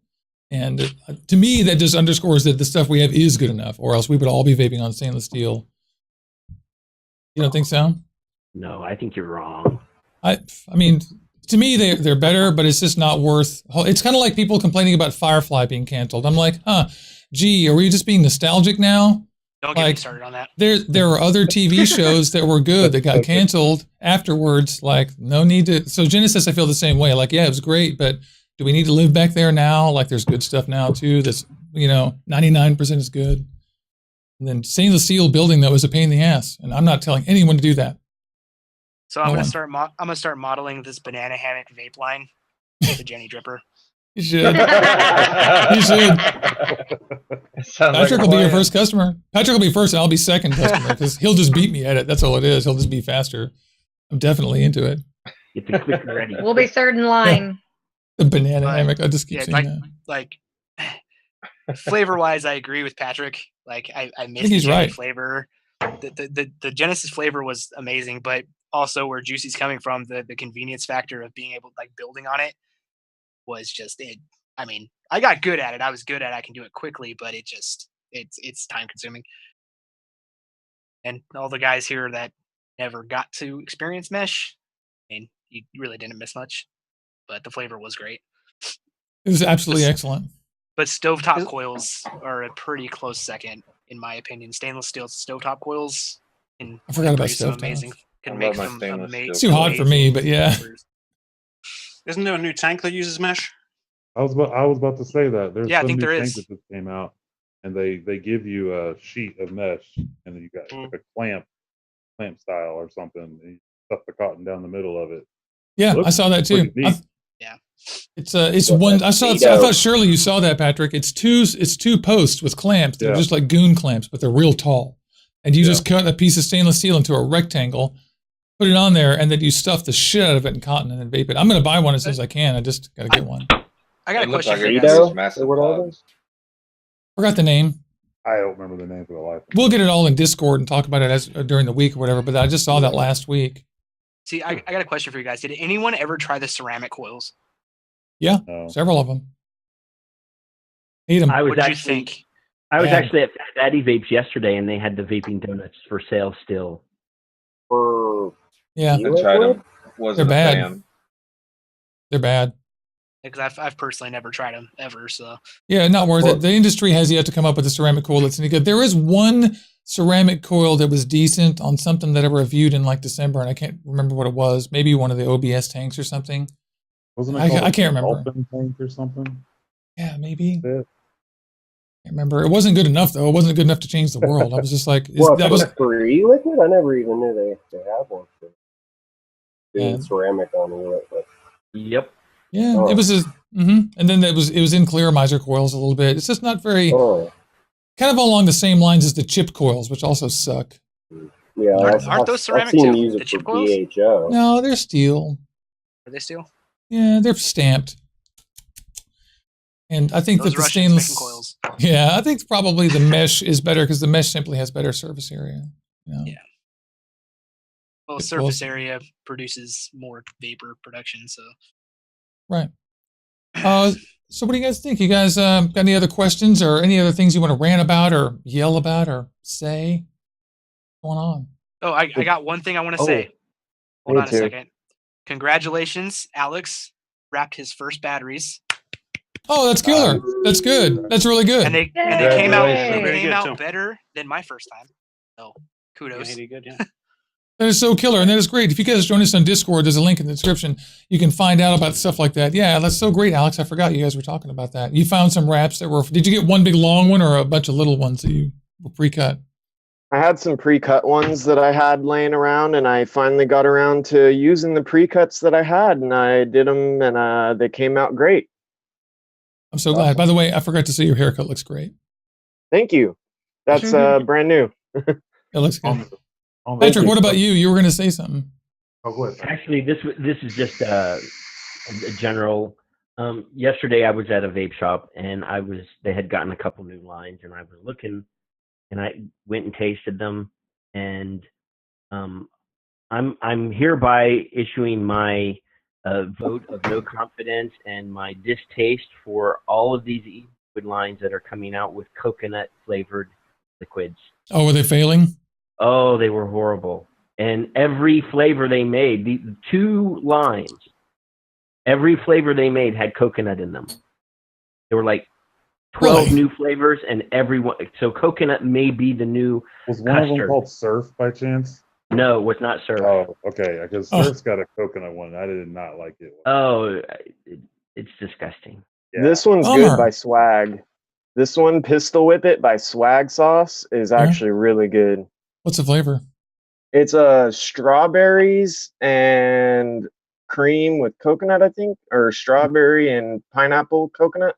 A: And to me, that just underscores that the stuff we have is good enough, or else we would all be vaping on stainless steel. You don't think so?
F: No, I think you're wrong.
A: I mean, to me, they're better, but it's just not worth. It's kind of like people complaining about Firefly being canceled. I'm like, gee, are we just being nostalgic now?
C: Don't get me started on that.
A: There are other TV shows that were good that got canceled afterwards. Like, no need to. So Genesis, I feel the same way. Like, yeah, it was great, but do we need to live back there now? Like, there's good stuff now too. That's 99% is good. And then stainless steel building, that was a pain in the ass, and I'm not telling anyone to do that.
C: So I'm gonna start modeling this banana hammock vape line with a Jenny dripper.
A: You should. You should. Patrick will be your first customer. Patrick will be first, and I'll be second customer, because he'll just beat me at it. That's all it is. He'll just be faster. I'm definitely into it.
F: Get the click ready.
B: We'll be third in line.
A: The banana hammock. I just keep saying that.
C: Like flavor wise, I agree with Patrick. Like I miss
A: he's
C: the Jenny
A: right.
C: flavor. The Genesis flavor was amazing, but also where Juicy's coming from, the convenience factor of being able to like building on it was just it. I mean, I got good at it. I was good at it. I can do it quickly, but it's time consuming. And all the guys here that never got to experience mesh, I mean, you really didn't miss much, but the flavor was great.
A: It was absolutely excellent.
C: But stovetop coils are a pretty close second, in my opinion. Stainless steel stovetop coils I
A: forgot about stovetop.
C: Amazing. Can make them amazing.
A: It's too hot for me, but yeah.
G: Isn't there a new tank that uses mesh?
I: I was about to say that. There's
C: I
I: some
C: think
I: new
C: there
I: tank
C: is.
I: that just came out. and they give you a sheet of mesh, and then you got like a clamp style or something, and you stuff the cotton down the middle of it.
A: Yeah, I saw that too.
C: Yeah.
A: It's one. I thought surely you saw that, Patrick. It's two posts with clamps. They're just like goon clamps, but they're real tall. And you just cut a piece of stainless steel into a rectangle, put it on there, and then you stuff the shit out of it in cotton and then vape it. I'm going to buy one as soon as I can. I just got to get one.
C: I got a question for
D: you
C: you
D: guys.
C: guys.
A: Forgot the name.
I: I don't remember the name for the life.
A: We'll get it all in Discord and talk about it during the week or whatever. But I just saw that last week.
C: See, I got a question for you guys. Did anyone ever try the ceramic coils?
A: Yeah, several of them. Hate them.
C: What did you think?
F: I was actually at Fat Daddy Vapes yesterday, and they had the vaping donuts for sale still.
A: Yeah,
D: I tried them.
A: They're bad. They're bad.
C: Because I've personally never tried them ever. So
A: yeah, not worth it. The industry has yet to come up with a ceramic coil that's any good. There is one ceramic coil that was decent on something that I reviewed in like December, and I can't remember what it was. Maybe one of the OBS tanks or something.
I: Wasn't it
A: I can't remember.
I: Dolphin tank or something?
A: Yeah, maybe. I can't remember. It wasn't good enough though. It wasn't good enough to change the world. I was just like,
E: that was free liquid. I never even knew they had one for doing ceramic on it. But...
F: Yep.
A: Yeah, it was and then it was in clearomizer coils a little bit. It's just not very kind of along the same lines as the chip coils, which also suck.
C: Yeah, aren't those ceramic too? Use the chip coils?
E: BHO.
A: No, they're steel.
C: Are they steel?
A: Yeah, they're stamped. And I think
C: those
A: that the
C: Russians
A: stainless
C: coils.
A: Yeah, I think probably the mesh is better because the mesh simply has better surface area. You know?
C: Yeah. Well, surface area produces more vapor production, so.
A: Right. So what do you guys think? You guys got any other questions or any other things you want to rant about or yell about or say? What's going on?
C: Oh, I got one thing I want to say. Hold on a second. Congratulations, Alex wrapped his first batteries.
A: Oh, that's killer. That's good. That's really good.
C: And they came out better than my first time. So kudos.
G: Yeah, good, yeah.
A: That is so killer, and that is great. If you guys join us on Discord, there's a link in the description. You can find out about stuff like that. Yeah, that's so great, Alex. I forgot you guys were talking about that. You found some wraps that were. Did you get one big long one or a bunch of little ones that you were pre-cut?
H: I had some pre-cut ones that I had laying around, and I finally got around to using the pre-cuts that I had, and I did them, and they came out great.
A: I'm so glad. By the way, I forgot to say your haircut looks great.
H: Thank you. That's brand new.
A: It looks good. Patrick, what about you? You were going to say something.
F: Actually, this is just a general. Yesterday, I was at a vape shop, and they had gotten a couple new lines, and I was looking, and I went and tasted them, and I'm hereby issuing my vote of no confidence and my distaste for all of these liquid lines that are coming out with coconut flavored liquids.
A: Oh, were they failing?
F: Oh, they were horrible. And every flavor they made, the 2 lines, every flavor they made had coconut in them. There were like 12 new flavors, and everyone. So coconut may be the new
I: Was one
F: custard.
I: of them called Surf by chance?
F: No, it was not Surf.
I: Oh, okay. Because Surf's got a coconut one. I did not like it.
F: Oh, it's disgusting.
H: Yeah. This one's good by Swag. This one, Pistol Whip It by Swag Sauce, is actually really good.
A: What's the flavor?
H: It's strawberries and cream with coconut, I think, or strawberry and pineapple coconut.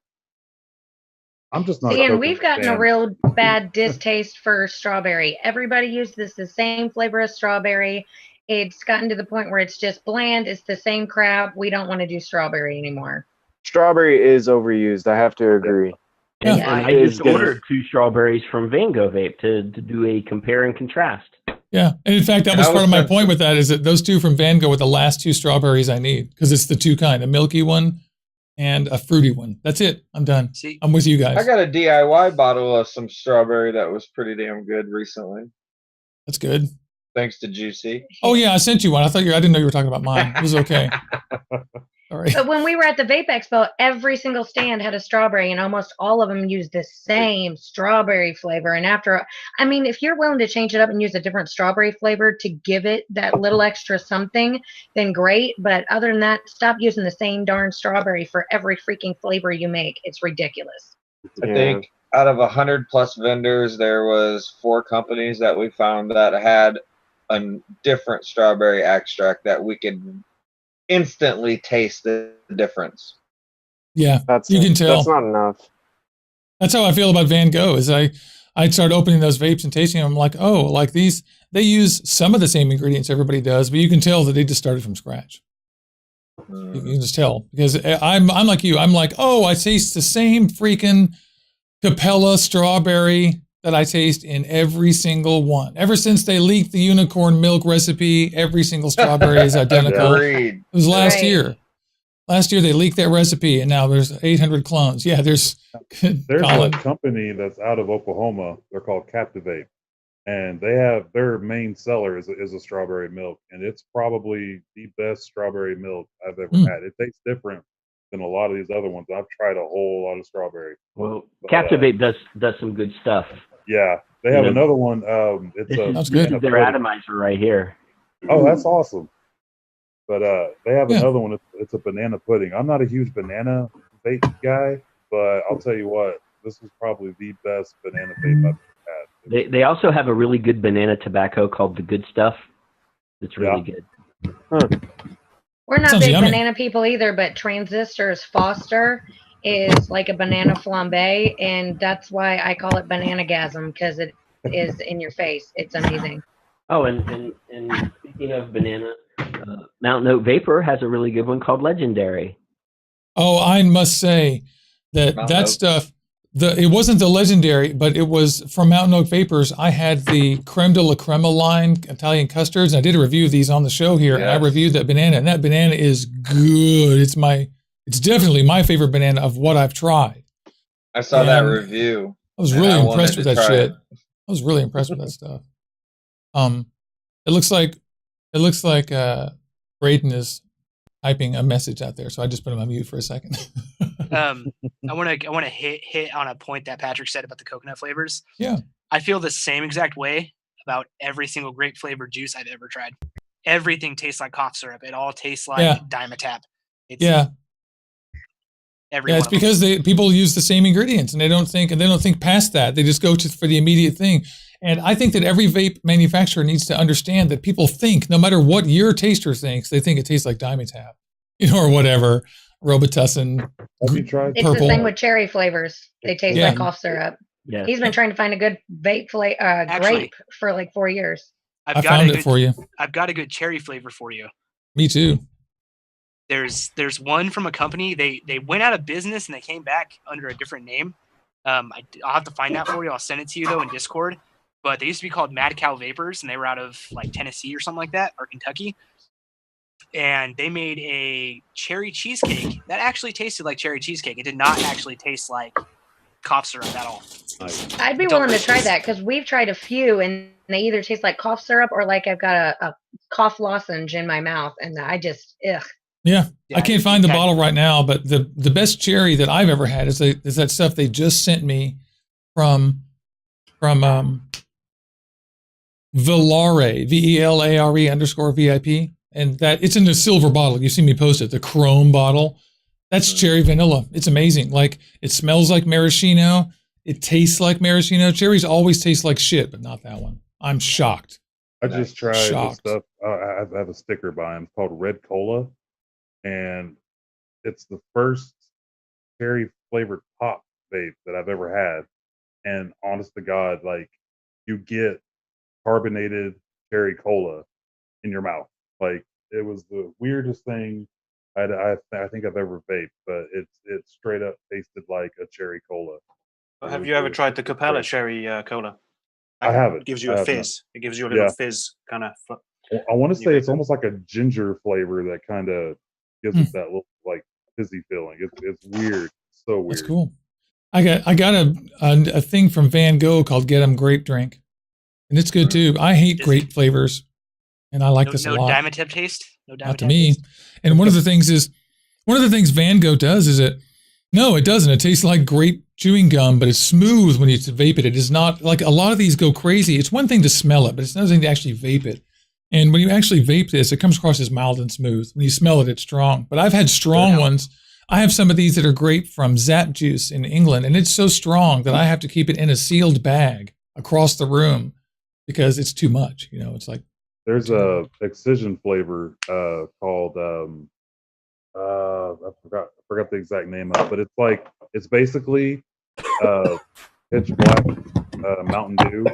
I: I'm just not.
B: And we've gotten a real bad distaste for strawberry. Everybody uses the same flavor as strawberry. It's gotten to the point where it's just bland. It's the same crap. We don't want to do strawberry anymore.
H: Strawberry is overused. I have to agree.
F: And I just ordered 2 strawberries from Vango Vape to do a compare and contrast.
A: Yeah, and in fact, that was part of my point with that, is that those 2 from Vango were the last 2 strawberries I need, because it's the 2 kind, a milky one and a fruity one. That's it. I'm done.
C: See,
A: I'm with you guys.
D: I got a DIY bottle of some strawberry that was pretty damn good recently.
A: That's good.
D: Thanks to Juicy.
A: Oh yeah, I sent you one. I didn't know you were talking about mine. It was okay. Sorry.
B: But when we were at the Vape Expo, every single stand had a strawberry, and almost all of them used the same strawberry flavor. And if you're willing to change it up and use a different strawberry flavor to give it that little extra something, then great. But other than that, stop using the same darn strawberry for every freaking flavor you make. It's ridiculous.
D: I out of 100+ vendors, there was 4 companies that we found that had a different strawberry extract that we could instantly taste the difference.
A: Yeah, you can tell.
H: That's not enough.
A: That's how I feel about Van Gogh. Is I'd start opening those vapes and tasting them. I'm like, oh, like these, they use some of the same ingredients everybody does, but you can tell that they just started from scratch. You can just tell, because I'm like you. I'm like, oh, I taste the same freaking Capella strawberry that I taste in every single one. Ever since they leaked the unicorn milk recipe, every single strawberry is identical.
D: Agreed.
A: It was last year. Last year they leaked that recipe, and now there's 800 clones. Yeah, there's
I: a company that's out of Oklahoma. They're called Captivate, and they have their main seller is a strawberry milk, and it's probably the best strawberry milk I've ever had. It tastes different than a lot of these other ones. I've tried a whole lot of strawberry.
F: Well, Captivate does some good stuff.
I: Yeah, they have another one.
F: This is their atomizer right here.
I: Oh, that's awesome. But they have another one. It's a banana pudding. I'm not a huge banana vape guy, but I'll tell you what, this is probably the best banana vape I've ever had.
F: They also have a really good banana tobacco called the Good Stuff. It's really good.
B: We're not big banana people either, but Transistor's Foster is like a banana flambe, and that's why I call it banana-gasm, because it is in your face. It's amazing.
F: Oh, and speaking of banana, Mountain Oat Vapor has a really good one called Legendary.
A: Oh, I must say that stuff, it wasn't the Legendary, but it was from Mountain Oak Vapors. I had the Creme de la Crema line Italian custards, and I did a review of these on the show here, and I reviewed that banana, and that banana is good. It's definitely my favorite banana of what I've tried.
D: I saw that review.
A: I was really impressed with that shit. I was really impressed with that stuff. It looks like Braden is typing a message out there, so I just put him on mute for a second.
C: I want to hit on a point that Patrick said about the coconut flavors.
A: Yeah,
C: I feel the same exact way about every single grape flavored juice I've ever tried. Everything tastes like cough syrup. It all tastes like Dimetap.
A: It's because people use the same ingredients, and they don't think past that. They just go for the immediate thing. And I think that every vape manufacturer needs to understand that people think, no matter what your taster thinks, they think it tastes like Dimetap, or whatever, Robitussin.
I: Have you tried
B: It's
A: purple?
B: the same with cherry flavors. They taste like cough syrup.
F: Yeah.
B: He's been trying to find a good vape grape for like 4 years.
A: I found it for you.
C: I've got a good cherry flavor for you.
A: Me too.
C: There's one from a company. They went out of business and they came back under a different name. I'll have to find that for you. I'll send it to you though in Discord. But they used to be called Mad Cow Vapors, and they were out of like Tennessee or something like that, or Kentucky. And they made a cherry cheesecake that actually tasted like cherry cheesecake. It did not actually taste like cough syrup at all.
B: I'd be willing to try that, because we've tried a few, and they either taste like cough syrup or like I've got a cough lozenge in my mouth, and I just
A: Yeah, I can't find the bottle right now, but the best cherry that I've ever had is that stuff they just sent me from Velare, VELARE_VIP, and that it's in the silver bottle. You see me post it, the chrome bottle. That's cherry vanilla. It's amazing. Like, it smells like maraschino. It tastes like maraschino. Cherries always taste like shit, but not that one. I'm shocked.
I: I just tried this stuff. I have a sticker by them. It's called Red Cola, and it's the first cherry flavored pop vape that I've ever had. And honest to God, like, you get carbonated cherry cola in your mouth. Like, it was the weirdest thing I think I've ever vaped, but it straight up tasted like a cherry cola.
G: Have you ever tried the Capella cherry cola?
I: I haven't.
G: It gives you a fizz. It gives you a little fizz kind of.
I: I want to say it's almost like a ginger flavor that kind of gives it that little like fizzy feeling. It's weird. So weird.
A: That's cool. I got a thing from Van Gogh called Get 'em Grape Drink, and it's good too. I hate grape flavors, and I like this a lot.
C: No Dimetap taste. No Dimetap.
A: Not to me. And one of the things Van Gogh does is it doesn't. It tastes like grape chewing gum, but it's smooth when you vape it. It is not like a lot of these go crazy. It's one thing to smell it, but it's another thing to actually vape it. And when you actually vape this, it comes across as mild and smooth. When you smell it, it's strong. But I've had strong ones. I have some of these that are great from Zap Juice in England, and it's so strong that I have to keep it in a sealed bag across the room because it's too much. You know, it's like
I: there's a Excision flavor called I forgot the exact name of it, but it's basically pitch black Mountain Dew.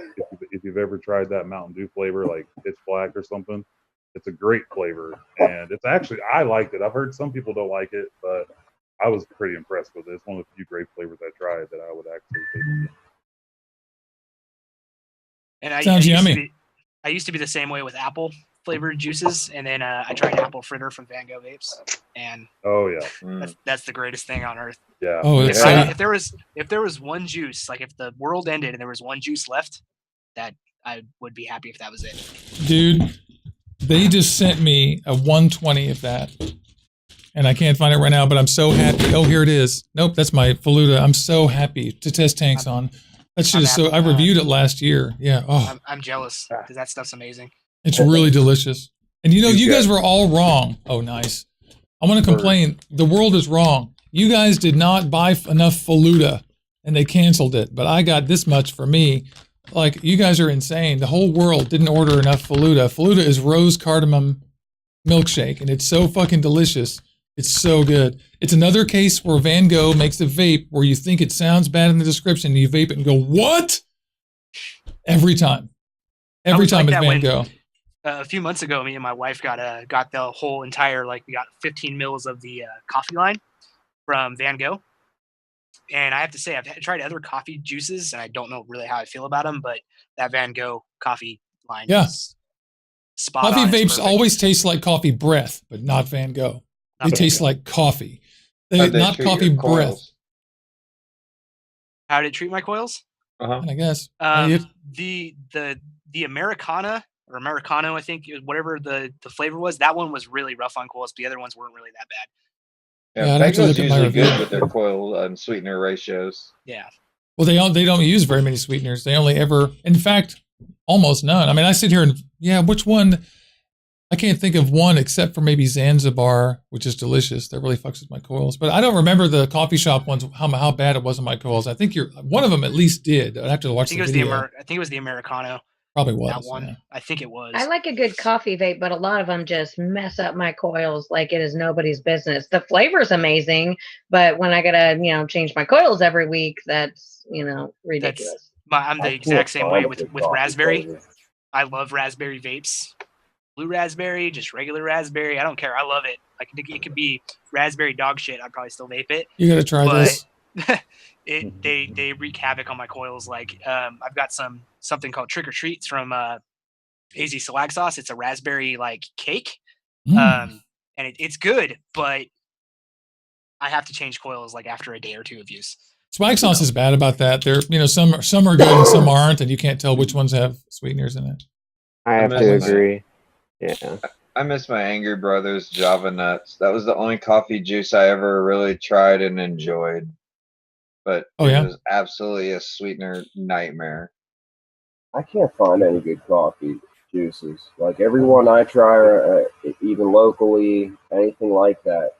I: If you've ever tried that Mountain Dew flavor, like pitch black or something, it's a great flavor, and it's actually, I liked it. I've heard some people don't like it, but I was pretty impressed with it. It's one of the few great flavors I tried that I would actually take.
C: And
A: sounds yummy.
C: I used to be the same way with apple flavored juices, and then I tried apple fritter from Van Gogh Vapes, and
I: oh yeah,
C: that's the greatest thing on earth.
I: Yeah.
A: Oh,
C: if there was one juice, like if the world ended and there was one juice left, that I would be happy if that was it.
A: Dude, they just sent me a 120 of that, and I can't find it right now, but I'm so happy. Oh, here it is. Nope, that's my Faluda. I'm so happy to test tanks on. That shit is so. I reviewed it last year. Yeah. Oh,
C: I'm jealous because that stuff's amazing.
A: It's really delicious. And you know, you guys were all wrong. Oh, nice. I want to complain. The world is wrong. You guys did not buy enough Faluda, and they canceled it. But I got this much for me. Like, you guys are insane. The whole world didn't order enough Faluda. Faluda is rose cardamom milkshake, and it's so fucking delicious. It's so good. It's another case where Van Gogh makes a vape where you think it sounds bad in the description, and you vape it and go, what? Every time. Every time it's Van Gogh.
C: A few months ago, me and my wife got the whole entire, like, we got 15 mils of the coffee line from Van Gogh. And I have to say, I've tried other coffee juices, and I don't know really how I feel about them, but that Van Gogh coffee line is spot
A: coffee
C: on.
A: Vapes always taste like coffee breath, but not Van Gogh. They taste like coffee. Not coffee breath.
C: How did it treat my coils?
A: I guess.
C: The Americana or Americano, I think, whatever the flavor was, that one was really rough on coils. The other ones weren't really that bad.
D: Yeah, Van Gogh's usually good with their coil and sweetener ratios.
C: Yeah.
A: Well, they don't use very many sweeteners. They only ever, in fact, almost none. I mean, I sit here and which one? I can't think of one except for maybe Zanzibar, which is delicious. That really fucks with my coils. But I don't remember the coffee shop ones, how bad it was on my coils. I think one of them at least did. I'd have to watch the video.
C: I think it was the Americano.
A: Probably was.
C: That one. Yeah. I think it was.
B: I like a good coffee vape, but a lot of them just mess up my coils like it is nobody's business. The flavor's amazing, but when I gotta, change my coils every week, that's, ridiculous.
C: I'm the exact same way with raspberry. I love raspberry vapes. Blue raspberry, just regular raspberry. I don't care. I love it. Like, it could be raspberry dog shit. I'd probably still vape it.
A: You gotta try this.
C: They wreak havoc on my coils. Like, I've got something called Trick or Treats from AZ Swag Sauce. It's a raspberry like cake, and it's good, but I have to change coils like after a day or two of use.
A: Swag Sauce is bad about that. They're some are good and some aren't, and you can't tell which ones have sweeteners in it.
H: I have to agree. Yeah.
D: I miss my Angry Brothers Java Nuts. That was the only coffee juice I ever really tried and enjoyed. But it was absolutely a sweetener nightmare.
E: I can't find any good coffee juices. Like, everyone I try, even locally, anything like that,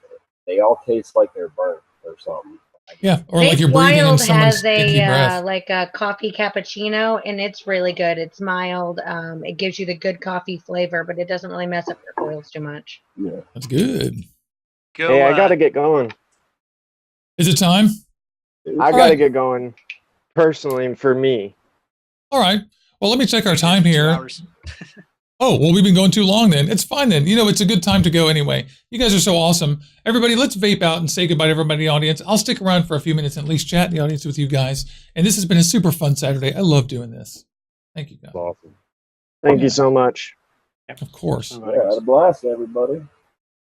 E: they all taste like they're burnt or something.
A: Yeah, or like you're breathing in someone's stinky breath.
B: Like a coffee cappuccino, and it's really good. It's mild. It gives you the good coffee flavor, but it doesn't really mess up your coils too much.
H: Yeah,
A: that's good.
H: Hey, I gotta get going.
A: Is it time?
H: I gotta get going. Personally, for me.
A: All right. Well, let me check our time here. Oh, well, we've been going too long then. It's fine then. It's a good time to go anyway. You guys are so awesome. Everybody, let's vape out and say goodbye to everybody in the audience. I'll stick around for a few minutes and at least chat in the audience with you guys. And this has been a super fun Saturday. I love doing this. Thank you, guys.
I: Awesome.
H: Thank you so much.
A: Of course.
E: Yeah, had a blast, everybody.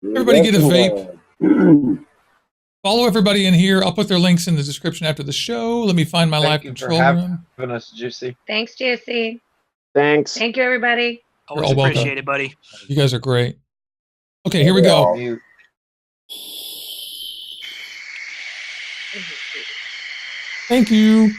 A: Everybody get a vape. Follow everybody in here. I'll put their links in the description after the show. Let me find my live control room.
D: Having us, Juicy.
B: Thanks, Juicy.
H: Thanks.
B: Thank you, everybody.
C: Always appreciate it, buddy.
A: You guys are great. Okay, here we go. Thank you.